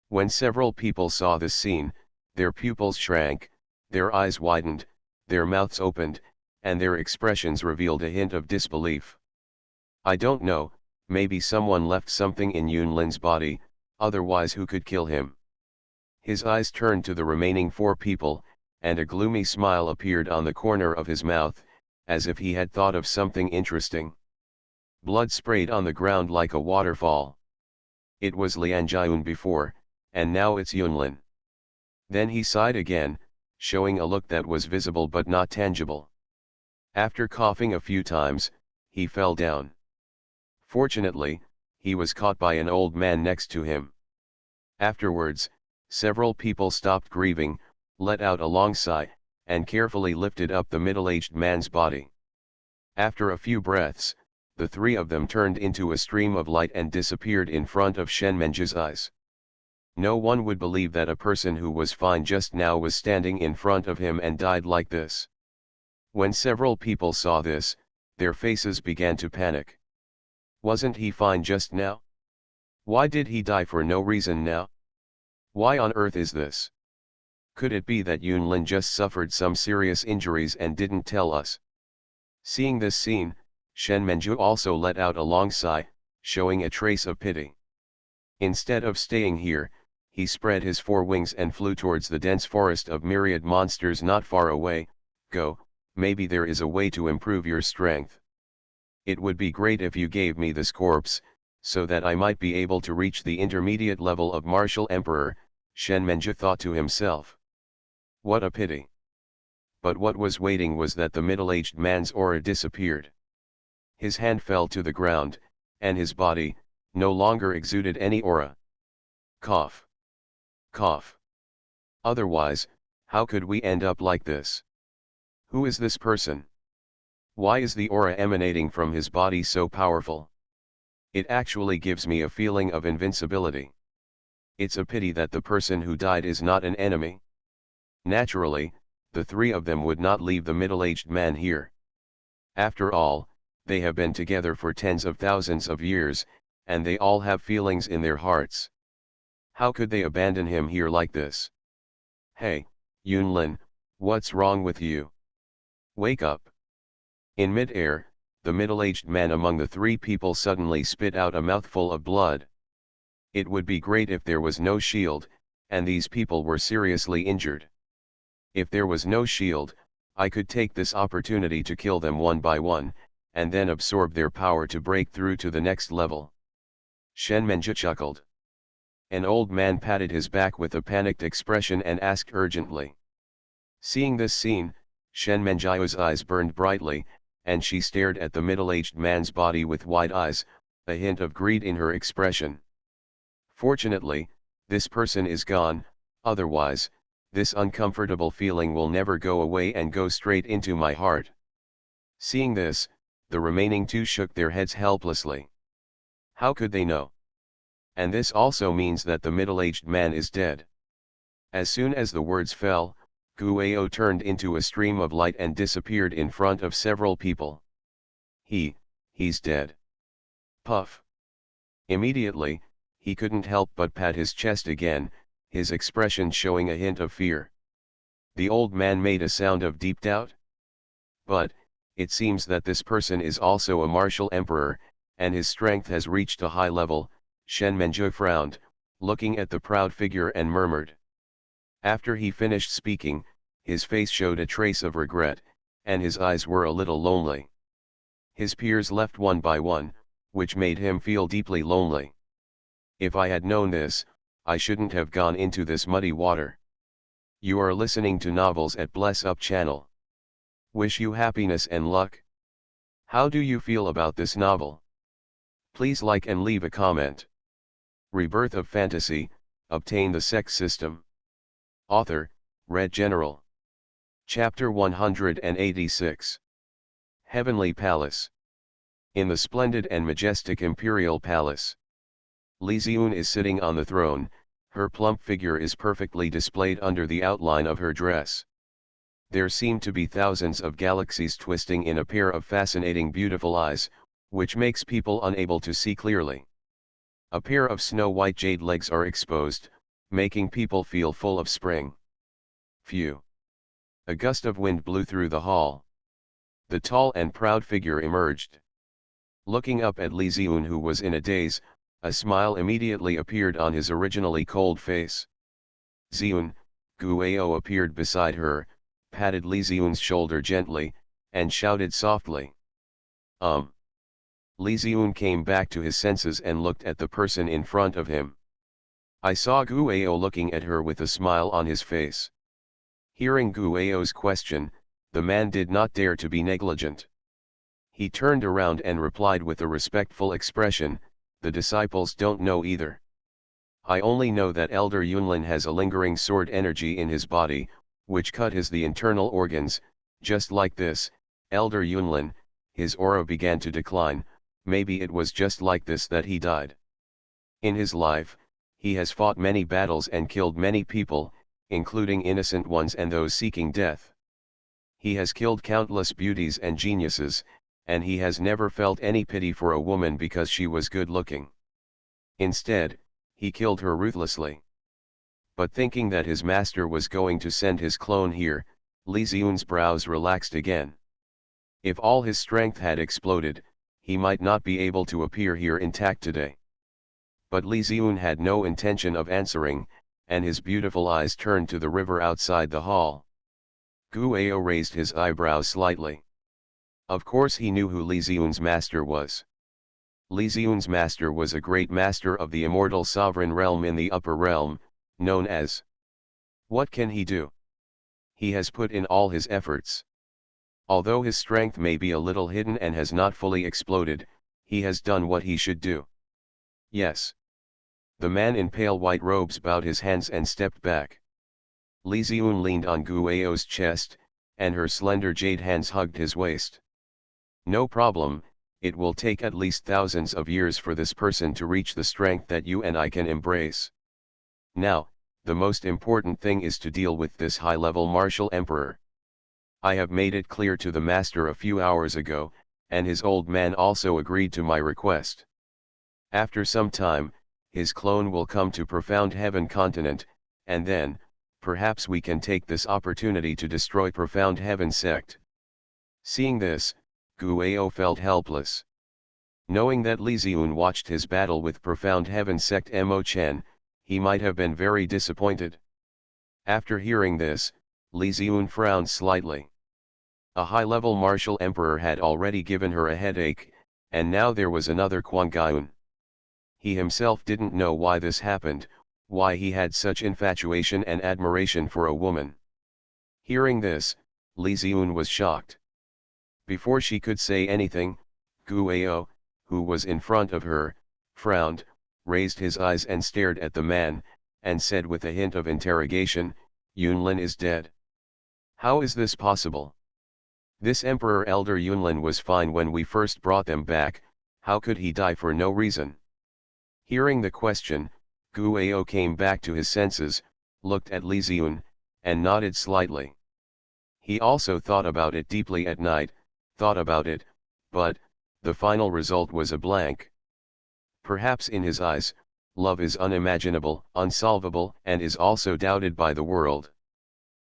When several people saw this scene, their pupils shrank, their eyes widened, their mouths opened, and their expressions revealed a hint of disbelief. I don't know, maybe someone left something in Yunlin's body, otherwise who could kill him? His eyes turned to the remaining 4 people, and a gloomy smile appeared on the corner of his mouth, as if he had thought of something interesting. Blood sprayed on the ground like a waterfall. It was Lian Jiayun before, and now it's Yunlin. Then he sighed again, showing a look that was visible but not tangible. After coughing a few times, he fell down. Fortunately, he was caught by an old man next to him. Afterwards, several people stopped grieving, let out a long sigh, and carefully lifted up the middle-aged man's body. After a few breaths, the 3 of them turned into a stream of light and disappeared in front of Shen Menjia's eyes. No one would believe that a person who was fine just now was standing in front of him and died like this. When several people saw this, their faces began to panic. Wasn't he fine just now? Why did he die for no reason now? Why on earth is this? Could it be that Yunlin just suffered some serious injuries and didn't tell us? Seeing this scene, Shen Menju also let out a long sigh, showing a trace of pity. Instead of staying here, he spread his 4 wings and flew towards the dense forest of myriad monsters not far away. Go, maybe there is a way to improve your strength. It would be great if you gave me this corpse, so that I might be able to reach the intermediate level of martial emperor, Shen Menju thought to himself. What a pity. But what was waiting was that the middle-aged man's aura disappeared. His hand fell to the ground, and his body no longer exuded any aura. Cough. Cough. Otherwise, how could we end up like this? Who is this person? Why is the aura emanating from his body so powerful? It actually gives me a feeling of invincibility. It's a pity that the person who died is not an enemy. Naturally, the 3 of them would not leave the middle-aged man here. After all, they have been together for tens of thousands of years, and they all have feelings in their hearts. How could they abandon him here like this? Hey, Yunlin, what's wrong with you? Wake up. In mid-air, the middle-aged man among the 3 people suddenly spit out a mouthful of blood. It would be great if there was no shield, and these people were seriously injured. If there was no shield, I could take this opportunity to kill them one by one, and then absorb their power to break through to the next level. Shen Menju chuckled. An old man patted his back with a panicked expression and asked urgently. Seeing this scene, Shen Menjiao's eyes burned brightly, and she stared at the middle-aged man's body with wide eyes, a hint of greed in her expression. Fortunately, this person is gone, otherwise, this uncomfortable feeling will never go away and go straight into my heart. Seeing this, the remaining two shook their heads helplessly. How could they know? And this also means that the middle-aged man is dead. As soon as the words fell, Guo turned into a stream of light and disappeared in front of several people. He's dead. Puff. Immediately, he couldn't help but pat his chest again, his expression showing a hint of fear. The old man made a sound of deep doubt. But, it seems that this person is also a martial emperor, and his strength has reached a high level. Shen Menjiao frowned, looking at the proud figure and murmured. After he finished speaking, his face showed a trace of regret, and his eyes were a little lonely. His peers left one by one, which made him feel deeply lonely. If I had known this, I shouldn't have gone into this muddy water. You are listening to Novels at Bless Up channel. Wish you happiness and luck. How do you feel about this novel? Please like and leave a comment. Rebirth of Fantasy, Obtain the Sect System. Author, Red General. Chapter 186. Heavenly Palace. In the splendid and majestic Imperial Palace, Li Xiun is sitting on the throne. Her plump figure is perfectly displayed under the outline of her dress. There seem to be thousands of galaxies twisting in a pair of fascinating beautiful eyes, which makes people unable to see clearly. A pair of snow-white jade legs are exposed, making people feel full of spring. Phew! A gust of wind blew through the hall. The tall and proud figure emerged. Looking up at Li Xiun, who was in a daze, a smile immediately appeared on his originally cold face. Xiun, Guo appeared beside her, patted Li Xiun's shoulder gently, and shouted softly. Li Xiun came back to his senses and looked at the person in front of him. I saw Guo looking at her with a smile on his face. Hearing Guo's question, the man did not dare to be negligent. He turned around and replied with a respectful expression, the disciples don't know either. I only know that Elder Yunlin has a lingering sword energy in his body, which cut the internal organs. Just like this, Elder Yunlin, his aura began to decline. Maybe it was just like this that he died. In his life, he has fought many battles and killed many people, including innocent ones and those seeking death. He has killed countless beauties and geniuses, and he has never felt any pity for a woman because she was good-looking. Instead, he killed her ruthlessly. But thinking that his master was going to send his clone here, Li Xiun's brows relaxed again. If all his strength had exploded, he might not be able to appear here intact today. But Li Xiun had no intention of answering, and his beautiful eyes turned to the river outside the hall. Guo raised his eyebrows slightly. Of course he knew who Li Xiun's master was. Li Xiun's master was a great master of the immortal sovereign realm in the upper realm, known as. What can he do? He has put in all his efforts. Although his strength may be a little hidden and has not fully exploded, he has done what he should do. Yes. The man in pale white robes bowed his hands and stepped back. Li Xiun leaned on Guo's chest, and her slender jade hands hugged his waist. No problem, it will take at least thousands of years for this person to reach the strength that you and I can embrace. Now, the most important thing is to deal with this high-level martial emperor. I have made it clear to the master a few hours ago, and his old man also agreed to my request. After some time, his clone will come to Profound Heaven continent, and then, perhaps we can take this opportunity to destroy Profound Heaven sect. Seeing this, Guo felt helpless. Knowing that Li Xiun watched his battle with Profound Heaven sect Mo Chen, he might have been very disappointed. After hearing this, Li Xiun frowned slightly. A high-level martial emperor had already given her a headache, and now there was another Quan Gaun. He himself didn't know why this happened, why he had such infatuation and admiration for a woman. Hearing this, Li Ziun was shocked. Before she could say anything, Guo, who was in front of her, frowned, raised his eyes and stared at the man, and said with a hint of interrogation, "Yunlin is dead. How is this possible? This Emperor Elder Yunlin was fine when we first brought them back, how could he die for no reason?" Hearing the question, Guo came back to his senses, looked at Li Ziun, and nodded slightly. He also thought about it deeply at night, thought about it, but, the final result was a blank. Perhaps in his eyes, love is unimaginable, unsolvable, and is also doubted by the world.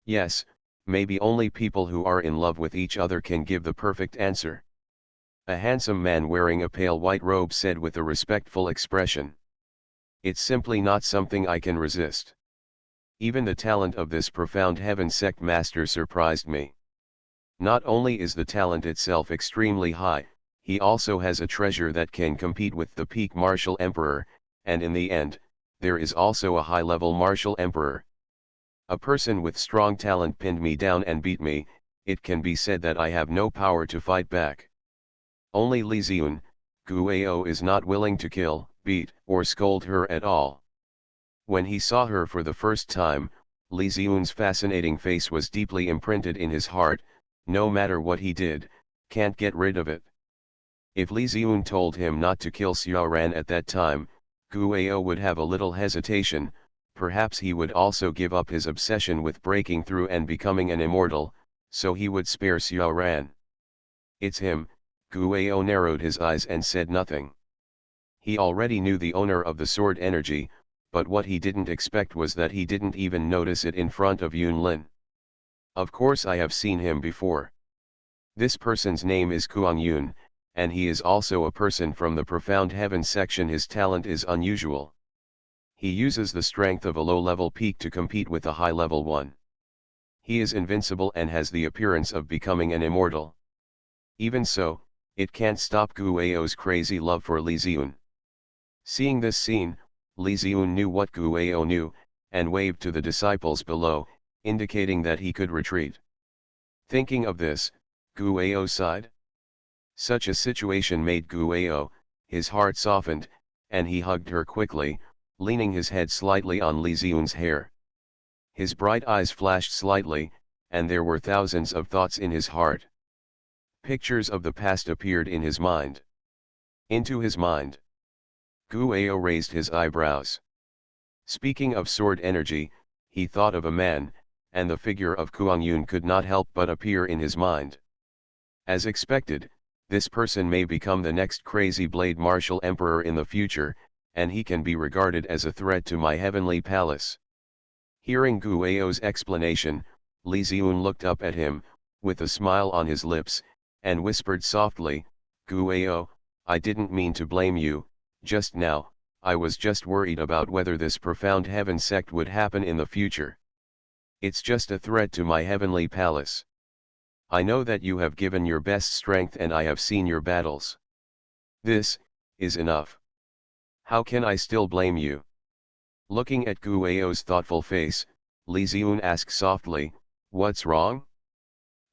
Yes, maybe only people who are in love with each other can give the perfect answer. A handsome man wearing a pale white robe said with a respectful expression, "It's simply not something I can resist. Even the talent of this profound heaven sect master surprised me. Not only is the talent itself extremely high, he also has a treasure that can compete with the peak martial emperor, and in the end, there is also a high-level martial emperor. A person with strong talent pinned me down and beat me, it can be said that I have no power to fight back. Only Li Ziun, Guo is not willing to kill, beat, or scold her at all." When he saw her for the first time, Li Ziun's fascinating face was deeply imprinted in his heart, no matter what he did, can't get rid of it. If Li Ziun told him not to kill Xiaoran at that time, Guo would have a little hesitation, perhaps he would also give up his obsession with breaking through and becoming an immortal, so he would spare Xiaoran. "It's him," Guo narrowed his eyes and said nothing. He already knew the owner of the sword energy, but what he didn't expect was that he didn't even notice it in front of Yunlin. "Of course I have seen him before. This person's name is Kuang Yun, and he is also a person from the profound heaven section. His talent is unusual. He uses the strength of a low-level peak to compete with a high-level one. He is invincible and has the appearance of becoming an immortal. Even so, it can't stop Guo's crazy love for Li Ziun." Seeing this scene, Li Ziun knew what Guo knew, and waved to the disciples below, indicating that he could retreat. Thinking of this, Guo sighed. Such a situation made Guo, his heart softened, and he hugged her quickly, leaning his head slightly on Li Ziun's hair. His bright eyes flashed slightly, and there were thousands of thoughts in his heart. Pictures of the past appeared in his mind. Into his mind. Guo raised his eyebrows. Speaking of sword energy, he thought of a man, and the figure of Kuang Yun could not help but appear in his mind. As expected, this person may become the next crazy blade martial emperor in the future, and he can be regarded as a threat to my heavenly palace. Hearing Guo's explanation, Li Ziun looked up at him, with a smile on his lips, and whispered softly, "Guo, I didn't mean to blame you, just now, I was just worried about whether this profound heaven sect would happen in the future. It's just a threat to my heavenly palace. I know that you have given your best strength and I have seen your battles. This is enough. How can I still blame you?" Looking at Guo's thoughtful face, Li Ziun asked softly, "What's wrong?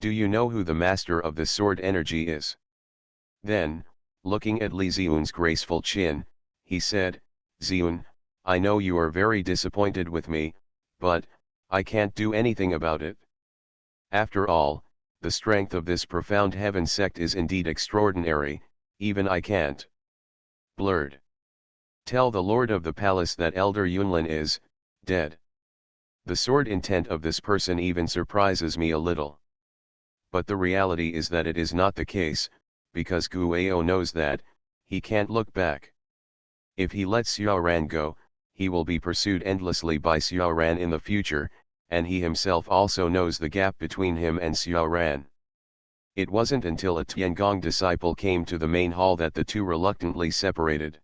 Do you know who the master of the sword energy is?" Then, looking at Li Ziun's graceful chin, he said, "Ziun, I know you are very disappointed with me, but, I can't do anything about it. After all, the strength of this profound heaven sect is indeed extraordinary, even I can't blurred. Tell the lord of the palace that Elder Yunlin is dead. The sword intent of this person even surprises me a little. But the reality is that it is not the case, because Guo knows that, he can't look back. If he lets Xiaoran go, he will be pursued endlessly by Xiaoran in the future, and he himself also knows the gap between him and Xiaoran. It wasn't until a Tiangong disciple came to the main hall that the two reluctantly separated.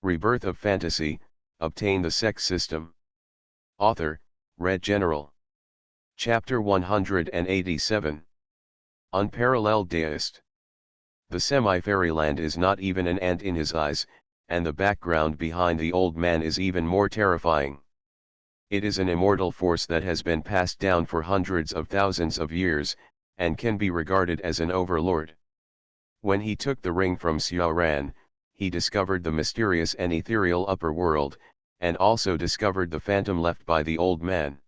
Rebirth of Fantasy, Obtain the Sect System. Author, Red General. Chapter 187. Unparalleled Deist. The semi-fairyland is not even an ant in his eyes, and the background behind the old man is even more terrifying. It is an immortal force that has been passed down for hundreds of thousands of years, and can be regarded as an overlord. When he took the ring from Xiao Ran, he discovered the mysterious and ethereal upper world, and also discovered the phantom left by the old man.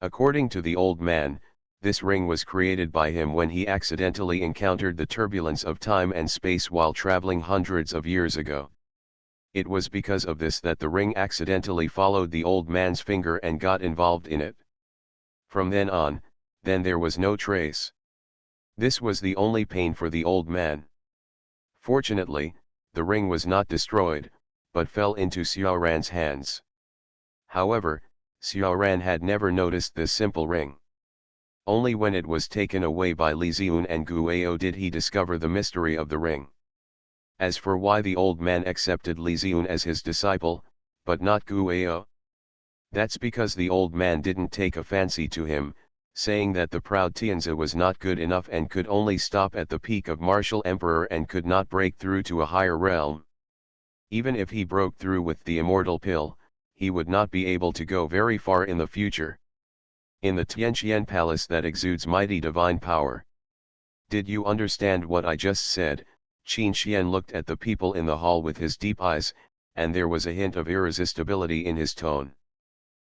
According to the old man, this ring was created by him when he accidentally encountered the turbulence of time and space while traveling hundreds of years ago. It was because of this that the ring accidentally followed the old man's finger and got involved in it. From then on, then there was no trace. This was the only pain for the old man. Fortunately, the ring was not destroyed, but fell into Xiao Ran's hands. However, Xiao Ran had never noticed this simple ring. Only when it was taken away by Li Ziun and Guao did he discover the mystery of the ring. As for why the old man accepted Li Ziun as his disciple, but not Guao, that's because the old man didn't take a fancy to him, saying that the proud Tianzi was not good enough and could only stop at the peak of martial emperor and could not break through to a higher realm. Even if he broke through with the immortal pill, he would not be able to go very far in the future. In the Tianqian palace that exudes mighty divine power. Did you understand what I just said? Qin Xian looked at the people in the hall with his deep eyes, and there was a hint of irresistibility in his tone.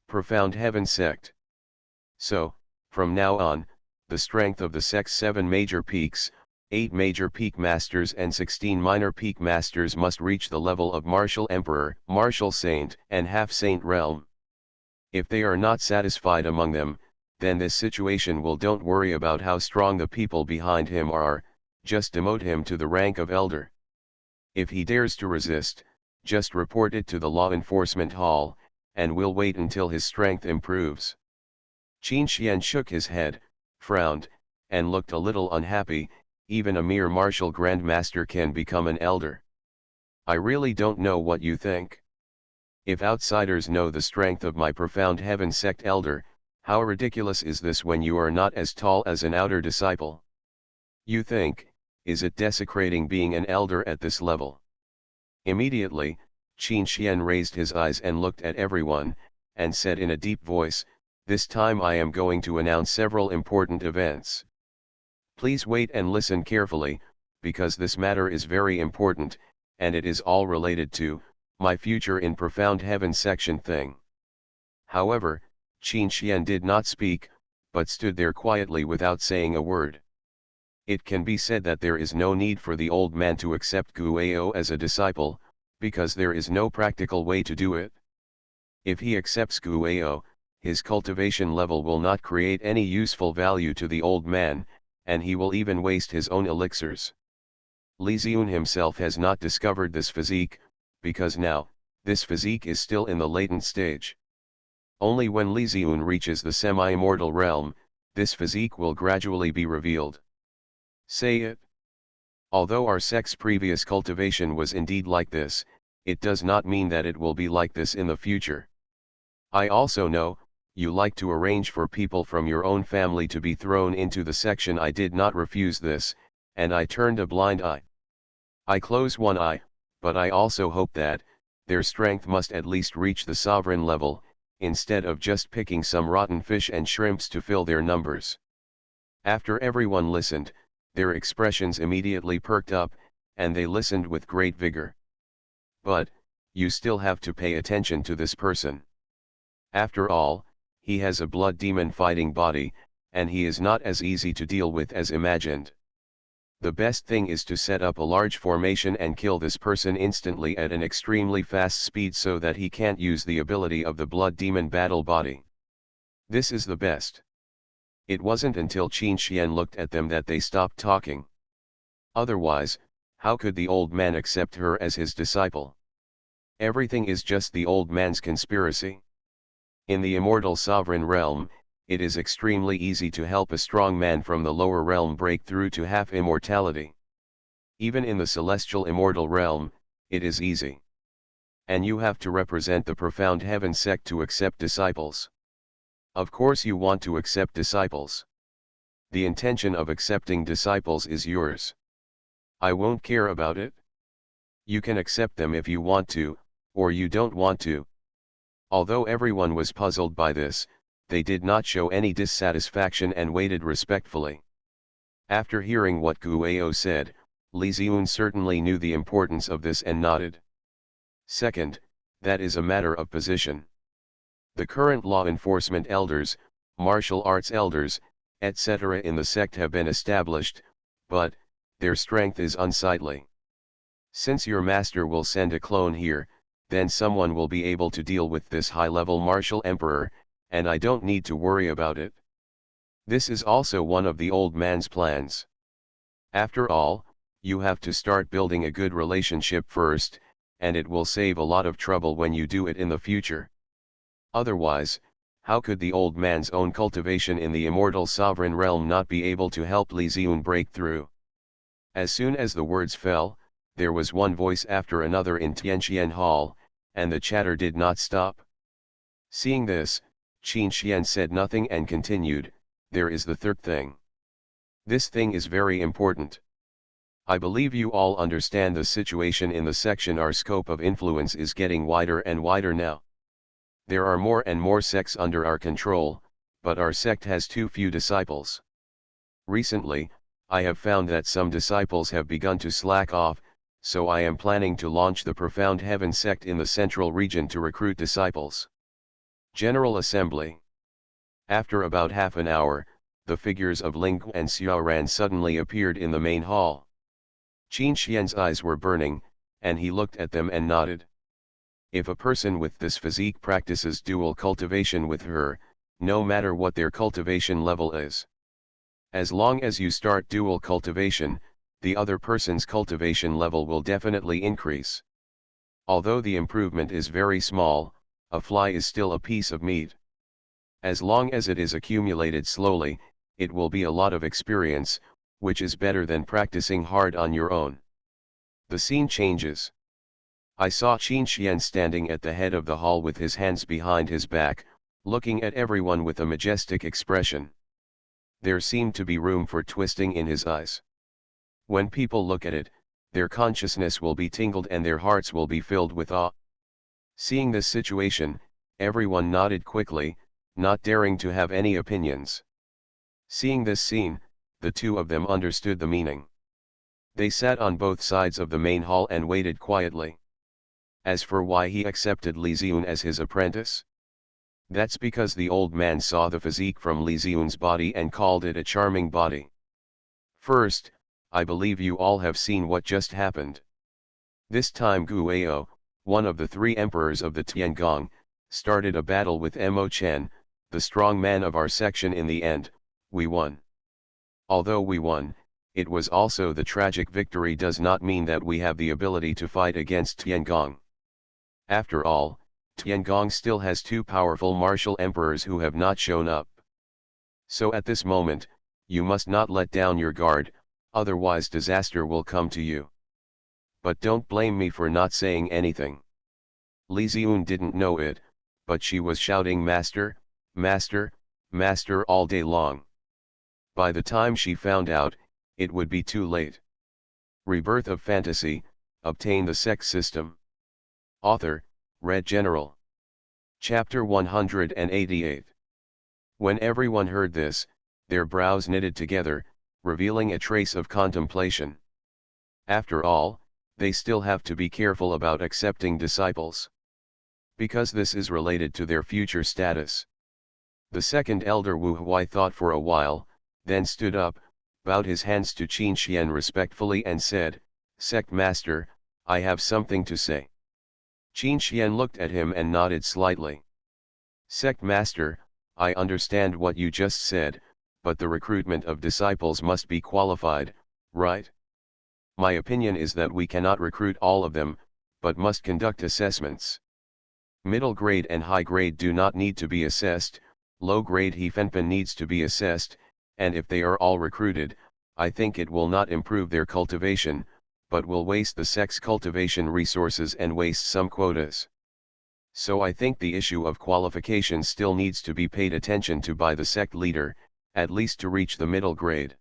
Profound Heaven Sect. So, from now on, the strength of the sect's 7 major peaks, 8 major peak masters and 16 minor peak masters must reach the level of martial emperor, martial saint and half-saint realm. If they are not satisfied among them, then this situation will. Don't worry about how strong the people behind him are, just demote him to the rank of elder. If he dares to resist, just report it to the law enforcement hall, and we'll wait until his strength improves. Qin Xian shook his head, frowned, and looked a little unhappy. Even a mere martial grandmaster can become an elder. I really don't know what you think. If outsiders know the strength of my profound heaven sect elder, how ridiculous is this when you are not as tall as an outer disciple? You think, is it desecrating being an elder at this level? Immediately, Qin Xian raised his eyes and looked at everyone, and said in a deep voice, "This time I am going to announce several important events. Please wait and listen carefully, because this matter is very important, and it is all related to my future in profound heaven section thing." However, Qin Xian did not speak, but stood there quietly without saying a word. It can be said that there is no need for the old man to accept Guao as a disciple, because there is no practical way to do it. If he accepts Guao, his cultivation level will not create any useful value to the old man, and he will even waste his own elixirs. Li Ziun himself has not discovered this physique, because now, this physique is still in the latent stage. Only when Li Ziun reaches the semi-immortal realm, this physique will gradually be revealed. Say it. Although our sect's previous cultivation was indeed like this, it does not mean that it will be like this in the future. I also know, you like to arrange for people from your own family to be thrown into the section. I did not refuse this, and I turned a blind eye. I close one eye, but I also hope that, their strength must at least reach the sovereign level, instead of just picking some rotten fish and shrimps to fill their numbers. After everyone listened, their expressions immediately perked up, and they listened with great vigor. But, you still have to pay attention to this person. After all, he has a blood demon fighting body, and he is not as easy to deal with as imagined. The best thing is to set up a large formation and kill this person instantly at an extremely fast speed so that he can't use the ability of the blood demon battle body. This is the best. It wasn't until Qin Xian looked at them that they stopped talking. Otherwise, how could the old man accept her as his disciple? Everything is just the old man's conspiracy. In the immortal sovereign realm, it is extremely easy to help a strong man from the lower realm break through to half immortality. Even in the celestial immortal realm, it is easy. And you have to represent the profound heaven sect to accept disciples. Of course you want to accept disciples. The intention of accepting disciples is yours. I won't care about it. You can accept them if you want to, or you don't want to. Although everyone was puzzled by this, they did not show any dissatisfaction and waited respectfully. After hearing what Guo said, Li Xiun certainly knew the importance of this and nodded. Second, that is a matter of position. The current law enforcement elders, martial arts elders, etc. in the sect have been established, but their strength is unsightly. Since your master will send a clone here, then someone will be able to deal with this high-level martial emperor, and I don't need to worry about it. This is also one of the old man's plans. After all, you have to start building a good relationship first, and it will save a lot of trouble when you do it in the future. Otherwise, how could the old man's own cultivation in the immortal sovereign realm not be able to help Li Xiun break through? As soon as the words fell, there was one voice after another in Tianxian Hall, and the chatter did not stop. Seeing this, Qin Xian said nothing and continued, there is the third thing. This thing is very important. I believe you all understand the situation in the section. Our scope of influence is getting wider and wider now. There are more and more sects under our control, but our sect has too few disciples. Recently, I have found that some disciples have begun to slack off, so I am planning to launch the Profound Heaven sect in the central region to recruit disciples. General Assembly. After about half an hour, the figures of Ling and Xiaoran suddenly appeared in the main hall. Qin Xian's eyes were burning, and he looked at them and nodded. If a person with this physique practices dual cultivation with her, no matter what their cultivation level is. As long as you start dual cultivation, the other person's cultivation level will definitely increase. Although the improvement is very small, a fly is still a piece of meat. As long as it is accumulated slowly, it will be a lot of experience, which is better than practicing hard on your own. The scene changes. I saw Qin Xian standing at the head of the hall with his hands behind his back, looking at everyone with a majestic expression. There seemed to be room for twisting in his eyes. When people look at it, their consciousness will be tingled and their hearts will be filled with awe. Seeing this situation, everyone nodded quickly, not daring to have any opinions. Seeing this scene, the two of them understood the meaning. They sat on both sides of the main hall and waited quietly. As for why he accepted Li Xiun as his apprentice? That's because the old man saw the physique from Li Xiun's body and called it a charming body. First, I believe you all have seen what just happened. This time Guo, one of the three emperors of the Tiangong, started a battle with Mo Chen, the strong man of our section. In the end, we won. Although we won, it was also the tragic victory does not mean that we have the ability to fight against Tiangong. After all, Tiangong still has two powerful martial emperors who have not shown up. So at this moment, you must not let down your guard, otherwise disaster will come to you. But don't blame me for not saying anything. Li Xiun didn't know it, but she was shouting "Master, Master, Master" all day long. By the time she found out, it would be too late. Rebirth of Fantasy, obtain the Sect system. Author, Red General. Chapter 188. When everyone heard this, their brows knitted together, revealing a trace of contemplation. After all, they still have to be careful about accepting disciples. Because this is related to their future status. The second elder Wu Huai thought for a while, then stood up, bowed his hands to Qin Xian respectfully and said, "Sect Master, I have something to say." Qin Xian looked at him and nodded slightly. "Sect Master, I understand what you just said, but the recruitment of disciples must be qualified, right? My opinion is that we cannot recruit all of them, but must conduct assessments. Middle grade and high grade do not need to be assessed, low grade Hefenpan needs to be assessed, and if they are all recruited, I think it will not improve their cultivation, but will waste the sect's cultivation resources and waste some quotas. So I think the issue of qualification still needs to be paid attention to by the sect leader, at least to reach the middle grade.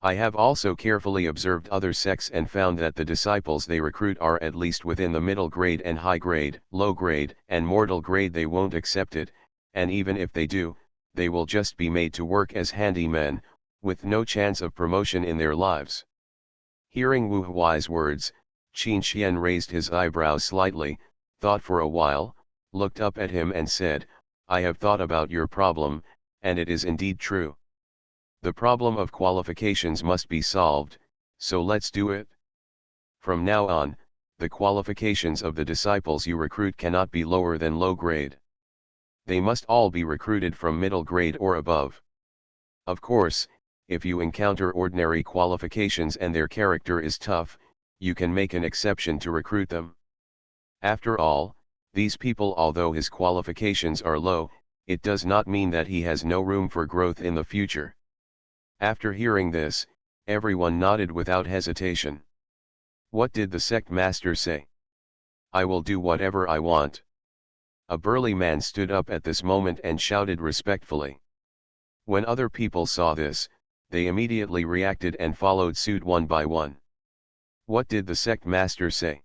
I have also carefully observed other sects and found that the disciples they recruit are at least within the middle grade and high grade, low grade, and mortal grade. They won't accept it, and even if they do, they will just be made to work as handymen, with no chance of promotion in their lives. Hearing Wu Huai's words, Qin Xian raised his eyebrows slightly, thought for a while, looked up at him and said, I have thought about your problem, and it is indeed true. The problem of qualifications must be solved, so let's do it. From now on, the qualifications of the disciples you recruit cannot be lower than low grade. They must all be recruited from middle grade or above. Of course, if you encounter ordinary qualifications and their character is tough, you can make an exception to recruit them. After all, these people, although his qualifications are low, it does not mean that he has no room for growth in the future. After hearing this, everyone nodded without hesitation. What did the sect master say? I will do whatever I want. A burly man stood up at this moment and shouted respectfully. When other people saw this, they immediately reacted and followed suit one by one. What did the sect master say?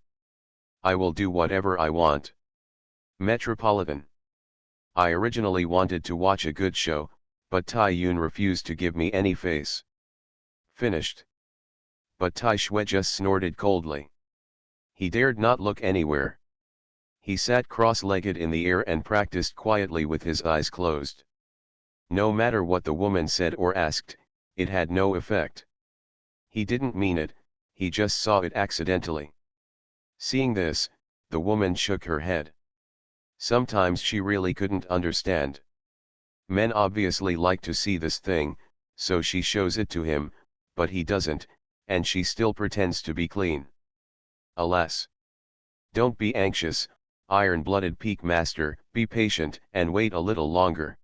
I will do whatever I want. Metropolitan. I originally wanted to watch a good show, but Tai Yun refused to give me any face. Finished. But Tai Shui just snorted coldly. He dared not look anywhere. He sat cross-legged in the air and practiced quietly with his eyes closed. No matter what the woman said or asked, it had no effect. He didn't mean it, he just saw it accidentally. Seeing this, the woman shook her head. Sometimes she really couldn't understand. Men obviously like to see this thing, so she shows it to him, but he doesn't, and she still pretends to be clean. Alas! Don't be anxious, iron-blooded Peak Master, be patient and wait a little longer.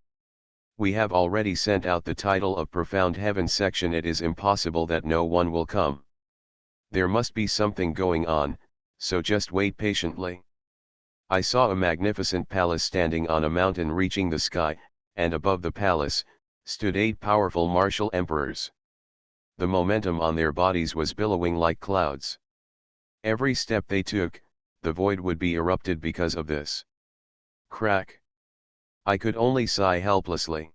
We have already sent out the title of Profound Heaven section. It is impossible that no one will come. There must be something going on, so just wait patiently. I saw a magnificent palace standing on a mountain reaching the sky, and above the palace, stood 8 powerful martial emperors. The momentum on their bodies was billowing like clouds. Every step they took, the void would be erupted because of this. Crack! I could only sigh helplessly.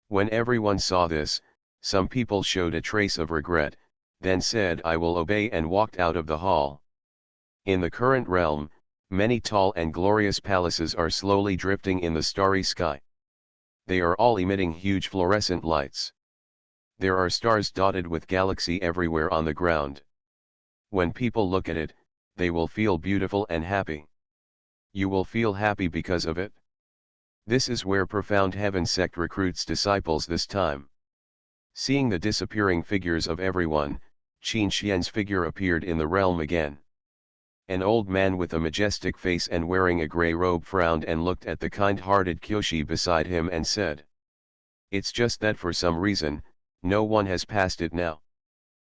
When everyone saw this, some people showed a trace of regret, then said I will obey and walked out of the hall. In the current realm, many tall and glorious palaces are slowly drifting in the starry sky. They are all emitting huge fluorescent lights. There are stars dotted with galaxy everywhere on the ground. When people look at it, they will feel beautiful and happy. You will feel happy because of it. This is where Profound Heaven sect recruits disciples this time. Seeing the disappearing figures of everyone, Qin Xian's figure appeared in the realm again. An old man with a majestic face and wearing a grey robe frowned and looked at the kind-hearted Kyoshi beside him and said, it's just that for some reason, no one has passed it now.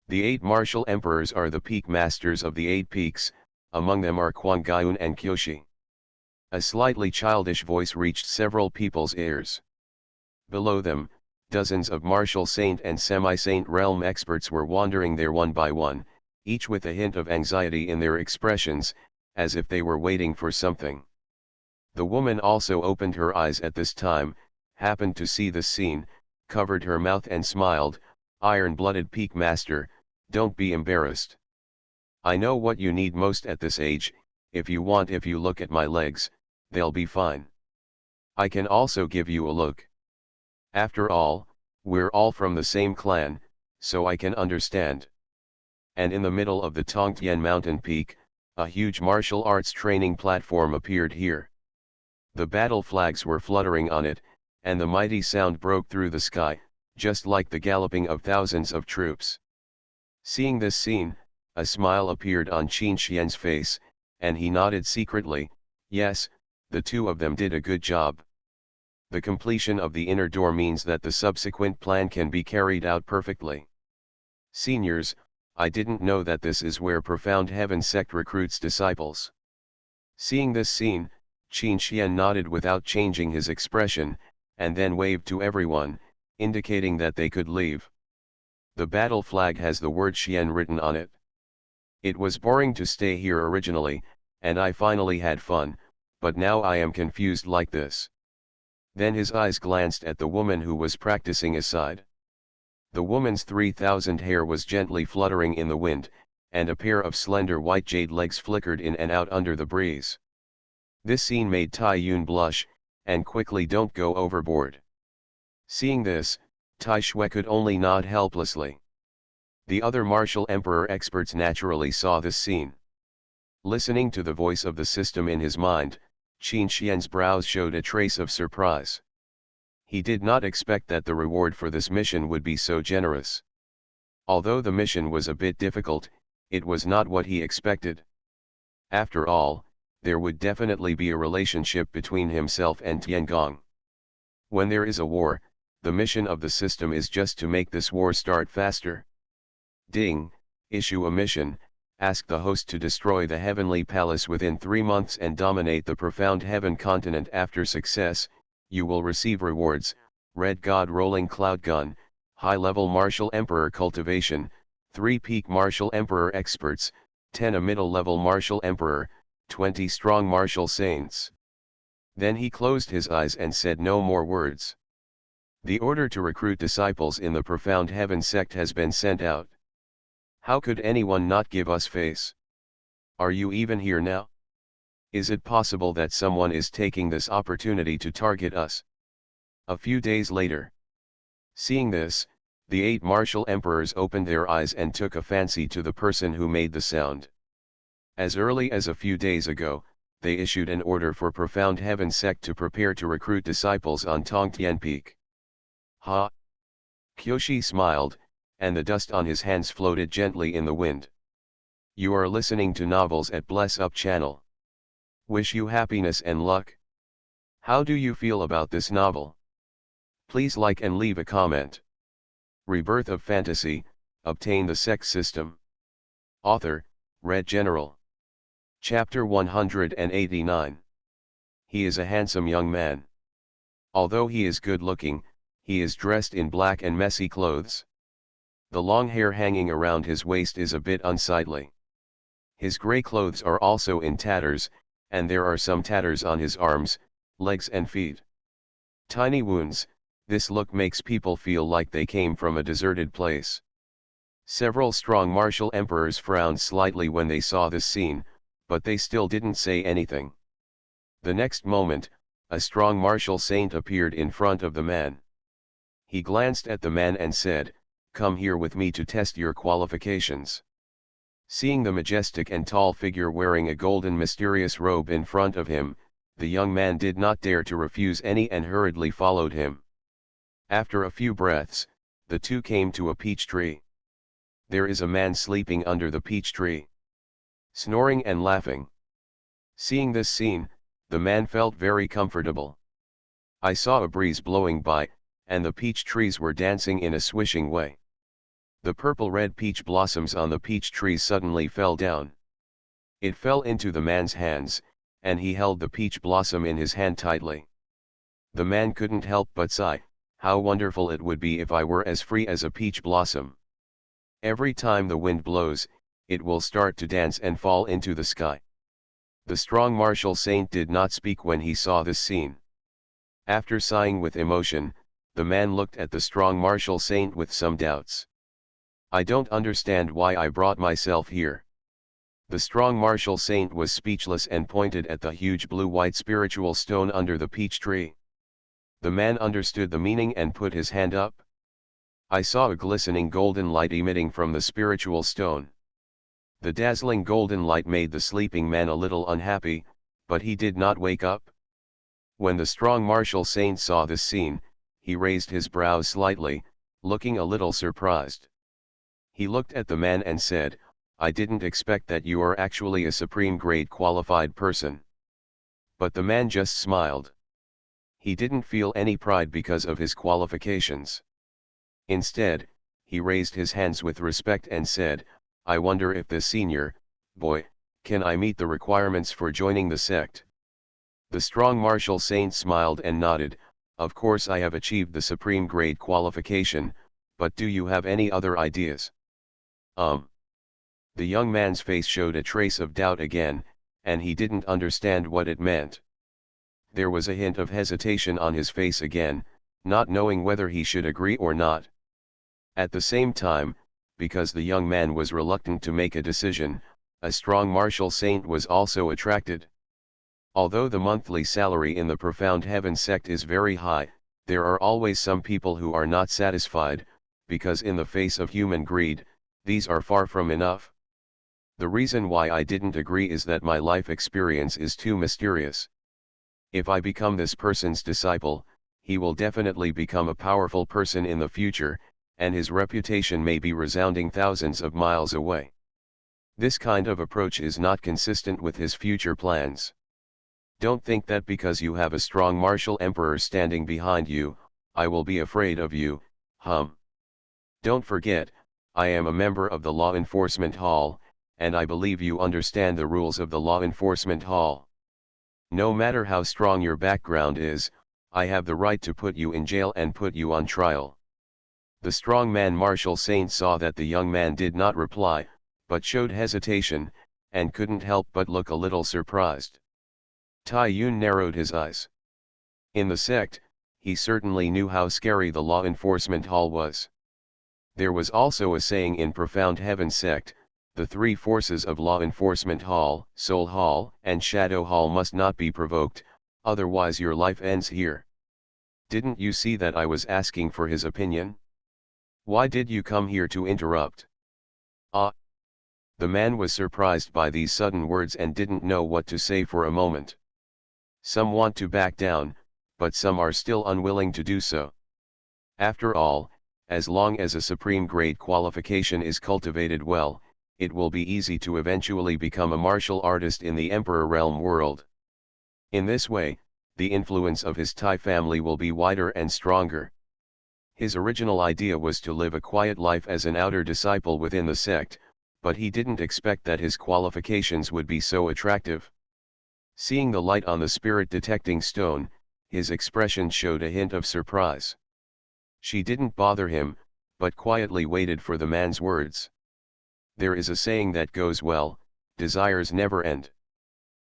The 8 martial emperors are the peak masters of the 8 peaks, among them are Guangyun and Kyoshi. A slightly childish voice reached several people's ears. Below them, dozens of martial saint and semi-saint realm experts were wandering there one by one, each with a hint of anxiety in their expressions, as if they were waiting for something. The woman also opened her eyes at this time, happened to see this scene, covered her mouth and smiled, iron-blooded Peak Master, don't be embarrassed. I know what you need most at this age, if you look at my legs, they'll be fine. I can also give you a look. After all, we're all from the same clan, so I can understand. And in the middle of the Tongtian mountain peak, a huge martial arts training platform appeared here. The battle flags were fluttering on it, and the mighty sound broke through the sky, just like the galloping of thousands of troops. Seeing this scene, a smile appeared on Qin Xian's face, and he nodded secretly, yes, the two of them did a good job. The completion of the inner door means that the subsequent plan can be carried out perfectly. Seniors, I didn't know that this is where Profound Heaven sect recruits disciples. Seeing this scene, Qin Xian nodded without changing his expression, and then waved to everyone, indicating that they could leave. The battle flag has the word Xian written on it. It was boring to stay here originally, and I finally had fun, but now I am confused like this. Then his eyes glanced at the woman who was practicing aside. The woman's 3,000 hair was gently fluttering in the wind, and a pair of slender white jade legs flickered in and out under the breeze. This scene made Tai Yun blush, and quickly don't go overboard. Seeing this, Tai Shui could only nod helplessly. The other martial emperor experts naturally saw this scene. Listening to the voice of the system in his mind, Qin Xian's brows showed a trace of surprise. He did not expect that the reward for this mission would be so generous. Although the mission was a bit difficult, it was not what he expected. After all, there would definitely be a relationship between himself and Tiangong. When there is a war, the mission of the system is just to make this war start faster. Ding, issue a mission, ask the host to destroy the heavenly palace within 3 months and dominate the profound heaven continent after success. You will receive rewards: Red God Rolling Cloud Gun, High-Level Martial Emperor Cultivation, 3 Peak Martial Emperor Experts, 10 a Middle-Level Martial Emperor, 20 Strong Martial Saints. Then he closed his eyes and said no more words. The order to recruit disciples in the Profound Heaven sect has been sent out. How could anyone not give us face? Are you even here now? Is it possible that someone is taking this opportunity to target us? A few days later. Seeing this, the 8 martial emperors opened their eyes and took a fancy to the person who made the sound. As early as a few days ago, they issued an order for Profound Heaven sect to prepare to recruit disciples on Tongtian Peak. Ha! Kyoshi smiled, and the dust on his hands floated gently in the wind. You are listening to Novels at Bless Up channel. Wish you happiness and luck. How do you feel about this novel? Please like and leave a comment. Rebirth of Fantasy, Obtain the Sect System. Author, Red General. Chapter 189. He is a handsome young man. Although he is good looking, he is dressed in black and messy clothes. The long hair hanging around his waist is a bit unsightly. His grey clothes are also in tatters, and there are some tatters on his arms, legs and feet. Tiny wounds. This look makes people feel like they came from a deserted place. Several strong martial emperors frowned slightly when they saw this scene, but they still didn't say anything. The next moment, a strong martial saint appeared in front of the man. He glanced at the man and said, "Come here with me to test your qualifications." Seeing the majestic and tall figure wearing a golden mysterious robe in front of him, the young man did not dare to refuse any and hurriedly followed him. After a few breaths, the two came to a peach tree. There is a man sleeping under the peach tree, snoring and laughing. Seeing this scene, the man felt very comfortable. I saw a breeze blowing by, and the peach trees were dancing in a swishing way. The purple-red peach blossoms on the peach trees suddenly fell down. It fell into the man's hands, and he held the peach blossom in his hand tightly. The man couldn't help but sigh, "How wonderful it would be if I were as free as a peach blossom. Every time the wind blows, it will start to dance and fall into the sky." The strong martial saint did not speak when he saw this scene. After sighing with emotion, the man looked at the strong martial saint with some doubts. "I don't understand why I brought myself here." The strong martial saint was speechless and pointed at the huge blue-white spiritual stone under the peach tree. The man understood the meaning and put his hand up. I saw a glistening golden light emitting from the spiritual stone. The dazzling golden light made the sleeping man a little unhappy, but he did not wake up. When the strong martial saint saw this scene, he raised his brows slightly, looking a little surprised. He looked at the man and said, "I didn't expect that you are actually a supreme grade qualified person." But the man just smiled. He didn't feel any pride because of his qualifications. Instead, he raised his hands with respect and said, "I wonder if the senior boy can I meet the requirements for joining the sect?" The strong martial saint smiled and nodded, "Of course I have achieved the supreme grade qualification, but do you have any other ideas? The young man's face showed a trace of doubt again, and he didn't understand what it meant. There was a hint of hesitation on his face again, not knowing whether he should agree or not. At the same time, because the young man was reluctant to make a decision, a strong martial saint was also attracted. Although the monthly salary in the Profound Heaven sect is very high, there are always some people who are not satisfied, because in the face of human greed, these are far from enough. The reason why I didn't agree is that my life experience is too mysterious. If I become this person's disciple, he will definitely become a powerful person in the future, and his reputation may be resounding thousands of miles away. This kind of approach is not consistent with his future plans. Don't think that because you have a strong martial emperor standing behind you, I will be afraid of you. Don't forget, I am a member of the Law Enforcement Hall, and I believe you understand the rules of the Law Enforcement Hall. No matter how strong your background is, I have the right to put you in jail and put you on trial. The strong man martial saint saw that the young man did not reply, but showed hesitation, and couldn't help but look a little surprised. Tai Yun narrowed his eyes. In the sect, he certainly knew how scary the Law Enforcement Hall was. There was also a saying in Profound Heaven sect, the three forces of Law Enforcement Hall, Soul Hall, and Shadow Hall must not be provoked, otherwise your life ends here. Didn't you see that I was asking for his opinion? Why did you come here to interrupt? Ah! The man was surprised by these sudden words and didn't know what to say for a moment. Some want to back down, but some are still unwilling to do so. After all, as long as a supreme grade qualification is cultivated well, it will be easy to eventually become a martial artist in the Emperor Realm world. In this way, the influence of his Tai family will be wider and stronger. His original idea was to live a quiet life as an outer disciple within the sect, but he didn't expect that his qualifications would be so attractive. Seeing the light on the spirit detecting stone, his expression showed a hint of surprise. She didn't bother him, but quietly waited for the man's words. There is a saying that goes well, desires never end.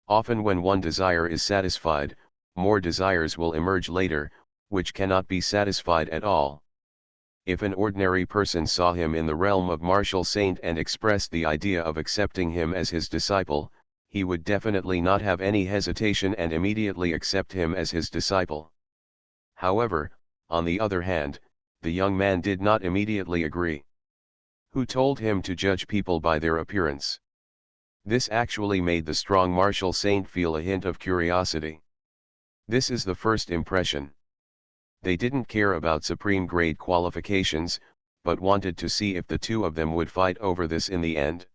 Often when one desire is satisfied, more desires will emerge later, which cannot be satisfied at all. If an ordinary person saw him in the realm of martial saint and expressed the idea of accepting him as his disciple, he would definitely not have any hesitation and immediately accept him as his disciple. However, on the other hand, the young man did not immediately agree. Who told him to judge people by their appearance? This actually made the strong martial saint feel a hint of curiosity. This is the first impression. They didn't care about supreme grade qualifications, but wanted to see if the two of them would fight over this in the end.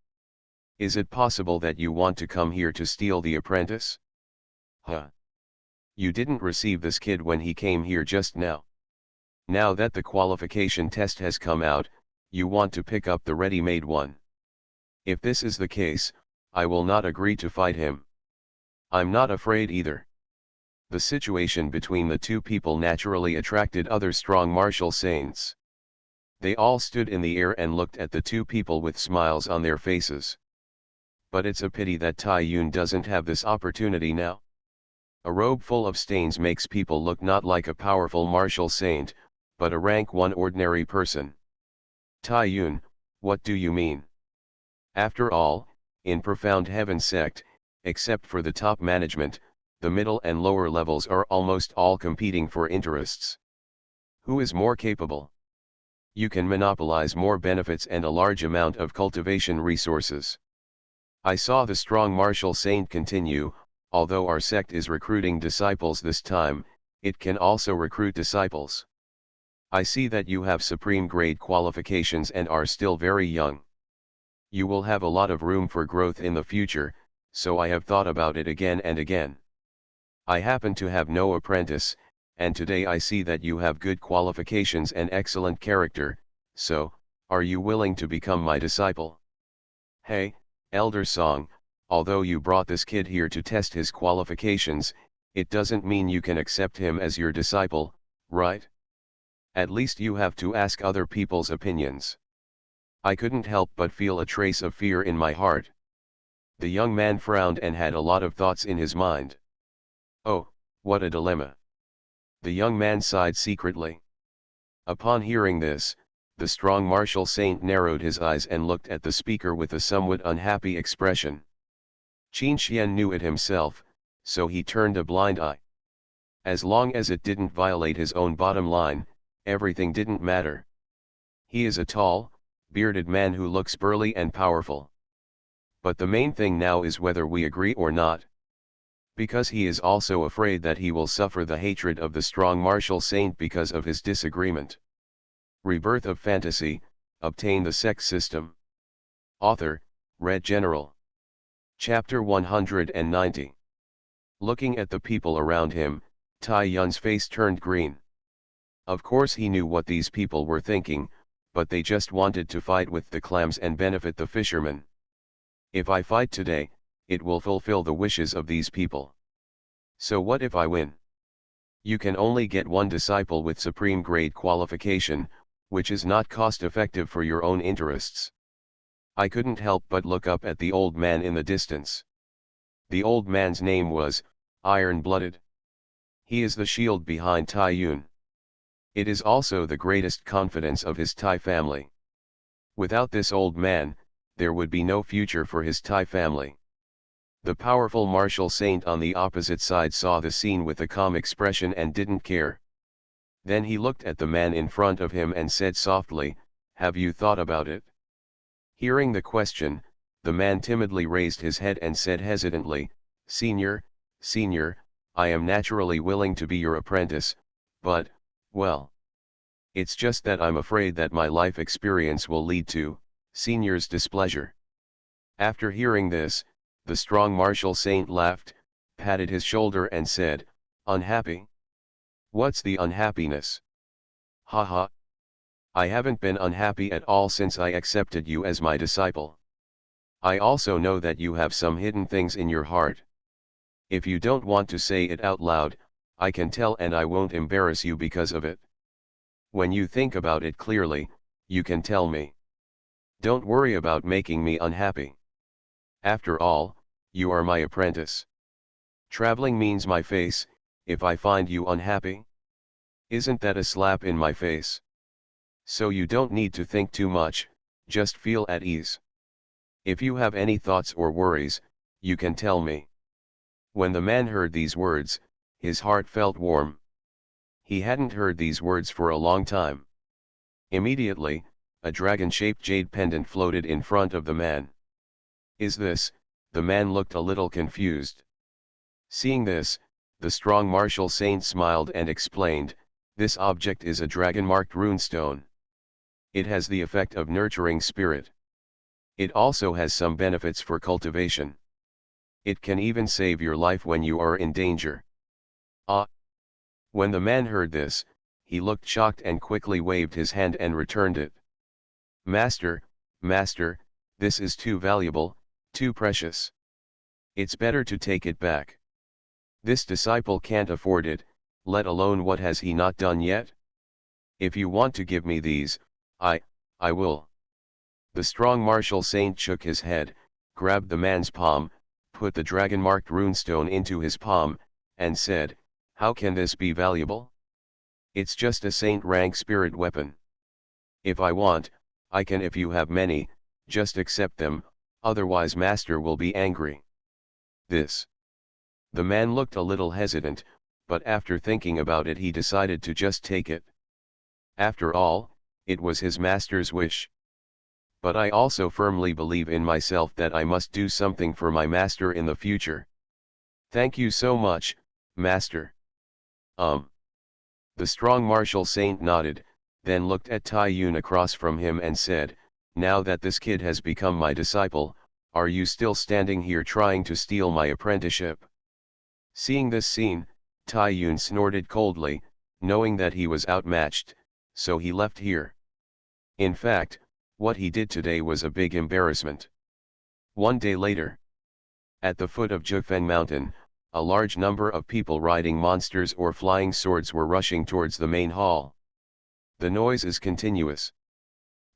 Is it possible that you want to come here to steal the apprentice? You didn't receive this kid when he came here just now. Now that the qualification test has come out, you want to pick up the ready-made one. If this is the case, I will not agree to fight him. I'm not afraid either. The situation between the two people naturally attracted other strong martial saints. They all stood in the air and looked at the two people with smiles on their faces. But it's a pity that Tai Yun doesn't have this opportunity now. A robe full of stains makes people look not like a powerful martial saint, but a rank 1 ordinary person. Tai Yun, what do you mean? After all, in Profound Heaven sect, except for the top management, the middle and lower levels are almost all competing for interests. Who is more capable? You can monopolize more benefits and a large amount of cultivation resources. I saw the strong martial saint continue, although our sect is recruiting disciples this time, it can also recruit disciples. I see that you have supreme grade qualifications and are still very young. You will have a lot of room for growth in the future, so I have thought about it again and again. I happen to have no apprentice, and today I see that you have good qualifications and excellent character, so, are you willing to become my disciple? Hey, Elder Song, although you brought this kid here to test his qualifications, it doesn't mean you can accept him as your disciple, right? At least you have to ask other people's opinions. I couldn't help but feel a trace of fear in my heart. The young man frowned and had a lot of thoughts in his mind. Oh, what a dilemma. The young man sighed secretly. Upon hearing this, the strong martial saint narrowed his eyes and looked at the speaker with a somewhat unhappy expression. Qin Xian knew it himself, so he turned a blind eye. As long as it didn't violate his own bottom line, everything didn't matter. He is a tall, bearded man who looks burly and powerful. But the main thing now is whether we agree or not. Because he is also afraid that he will suffer the hatred of the strong martial saint because of his disagreement. Rebirth of Fantasy, Obtain the Sect System. Author, Red General. Chapter 190. Looking at the people around him, Tai Yun's face turned green. Of course he knew what these people were thinking, but they just wanted to fight with the clams and benefit the fishermen. If I fight today, it will fulfill the wishes of these people. So what if I win? You can only get one disciple with supreme grade qualification, which is not cost-effective for your own interests. I couldn't help but look up at the old man in the distance. The old man's name was Iron-Blooded. He is the shield behind Tai Yun. It is also the greatest confidence of his Tai family. Without this old man, there would be no future for his Tai family. The powerful martial saint on the opposite side saw the scene with a calm expression and didn't care. Then he looked at the man in front of him and said softly, "Have you thought about it?" Hearing the question, the man timidly raised his head and said hesitantly, Senior, I am naturally willing to be your apprentice, but, well, it's just that I'm afraid that my life experience will lead to, Senior's displeasure." After hearing this, the strong martial saint laughed, patted his shoulder and said, "Unhappy? What's the unhappiness? Ha ha. I haven't been unhappy at all since I accepted you as my disciple. I also know that you have some hidden things in your heart. If you don't want to say it out loud, I can tell and I won't embarrass you because of it. When you think about it clearly, you can tell me. Don't worry about making me unhappy. After all, you are my apprentice. Traveling means my face, if I find you unhappy. Isn't that a slap in my face? So you don't need to think too much, just feel at ease. If you have any thoughts or worries, you can tell me." When the man heard these words, his heart felt warm. He hadn't heard these words for a long time. Immediately, a dragon-shaped jade pendant floated in front of the man. "Is this?" The man looked a little confused. Seeing this, the strong martial saint smiled and explained, "This object is a dragon-marked runestone. It has the effect of nurturing spirit. It also has some benefits for cultivation. It can even save your life when you are in danger." Ah! When the man heard this, he looked shocked and quickly waved his hand and returned it. Master, this is too valuable, too precious. It's better to take it back. This disciple can't afford it, let alone what has he not done yet? If you want to give me these, I will." The strong martial saint shook his head, grabbed the man's palm, put the dragon-marked runestone into his palm, and said, "How can this be valuable? It's just a saint-rank spirit weapon. If I want, I can. If you have many, just accept them, otherwise master will be angry." This. The man looked a little hesitant, but after thinking about it he decided to just take it. After all, it was his master's wish. But I also firmly believe in myself that I must do something for my master in the future. Thank you so much, master. The strong martial saint nodded, then looked at Tai Yun across from him and said, "Now that this kid has become my disciple, are you still standing here trying to steal my apprenticeship?" Seeing this scene, Tai Yun snorted coldly, knowing that he was outmatched, so he left here. In fact, what he did today was a big embarrassment. One day later, at the foot of Jufeng Mountain, a large number of people riding monsters or flying swords were rushing towards the main hall. The noise is continuous.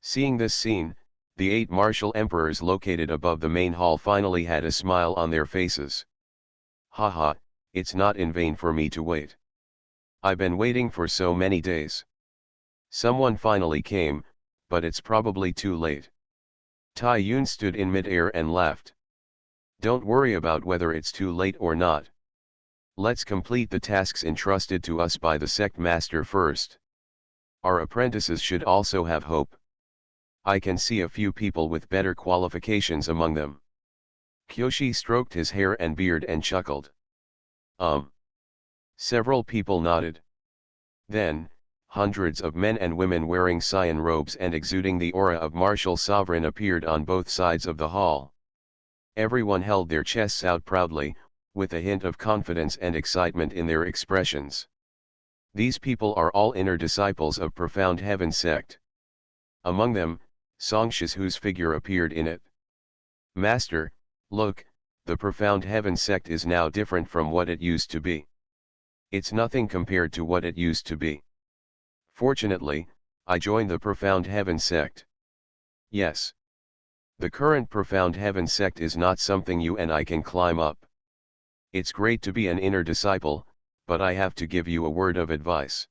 Seeing this scene, the 8 martial emperors located above the main hall finally had a smile on their faces. Haha, it's not in vain for me to wait. I've been waiting for so many days. Someone finally came, but it's probably too late. Tai Yun stood in mid-air and laughed. Don't worry about whether it's too late or not. Let's complete the tasks entrusted to us by the sect master first. Our apprentices should also have hope. I can see a few people with better qualifications among them. Kyoshi stroked his hair and beard and chuckled. Several people nodded. Then, hundreds of men and women wearing cyan robes and exuding the aura of martial sovereign appeared on both sides of the hall. Everyone held their chests out proudly, with a hint of confidence and excitement in their expressions. These people are all inner disciples of Profound Heaven Sect. Among them, Songshi's figure appeared in it. Master, look, the Profound Heaven Sect is now different from what it used to be. It's nothing compared to what it used to be. Fortunately, I joined the Profound Heaven Sect. Yes. The current Profound Heaven Sect is not something you and I can climb up. It's great to be an inner disciple, but I have to give you a word of advice.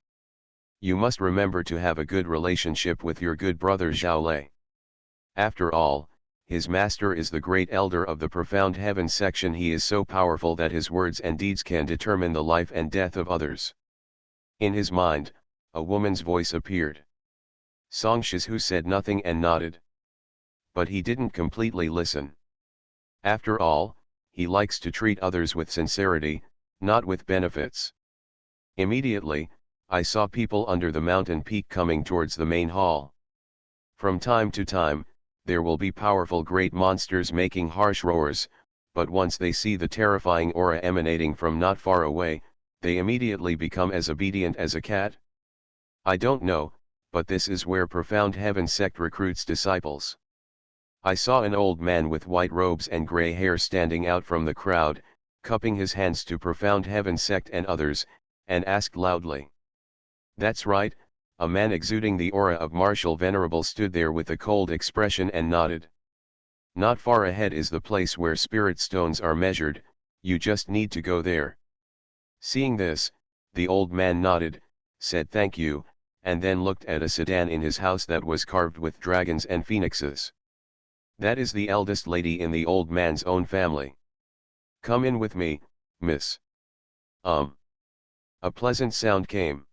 You must remember to have a good relationship with your good brother Zhao. After all, his master is the great elder of the Profound Heaven section. He is so powerful that his words and deeds can determine the life and death of others. In his mind, a woman's voice appeared. Songshi's said nothing and nodded. But he didn't completely listen. After all, he likes to treat others with sincerity, not with benefits. Immediately, I saw people under the mountain peak coming towards the main hall. From time to time, there will be powerful great monsters making harsh roars, but once they see the terrifying aura emanating from not far away, they immediately become as obedient as a cat. I don't know, but this is where Profound Heaven Sect recruits disciples. I saw an old man with white robes and gray hair standing out from the crowd, cupping his hands to Profound Heaven Sect and others, and asked loudly. That's right, a man exuding the aura of martial venerable stood there with a cold expression and nodded. Not far ahead is the place where spirit stones are measured, you just need to go there. Seeing this, the old man nodded, said thank you, and then looked at a sedan in his house that was carved with dragons and phoenixes. That is the eldest lady in the old man's own family. Come in with me, miss. A pleasant sound came.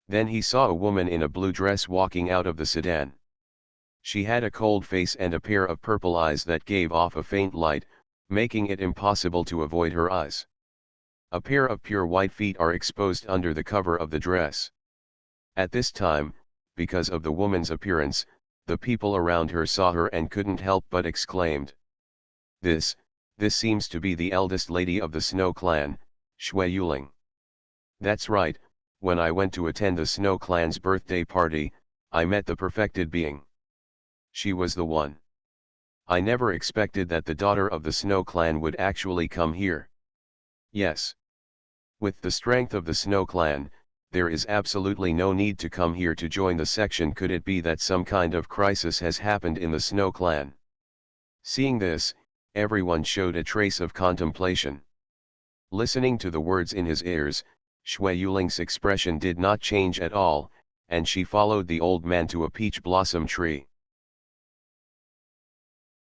Then he saw a woman in a blue dress walking out of the sedan. She had a cold face and a pair of purple eyes that gave off a faint light, making it impossible to avoid her eyes. A pair of pure white feet are exposed under the cover of the dress. At this time, because of the woman's appearance, the people around her saw her and couldn't help but exclaimed. This seems to be the eldest lady of the Snow Clan, Shui Yuling. That's right, when I went to attend the Snow Clan's birthday party, I met the perfected being. She was the one. I never expected that the daughter of the Snow Clan would actually come here. Yes. With the strength of the Snow Clan, there is absolutely no need to come here to join the section. Could it be that some kind of crisis has happened in the Snow Clan? Seeing this, everyone showed a trace of contemplation. Listening to the words in his ears, Shui Yuling's expression did not change at all, and she followed the old man to a peach blossom tree.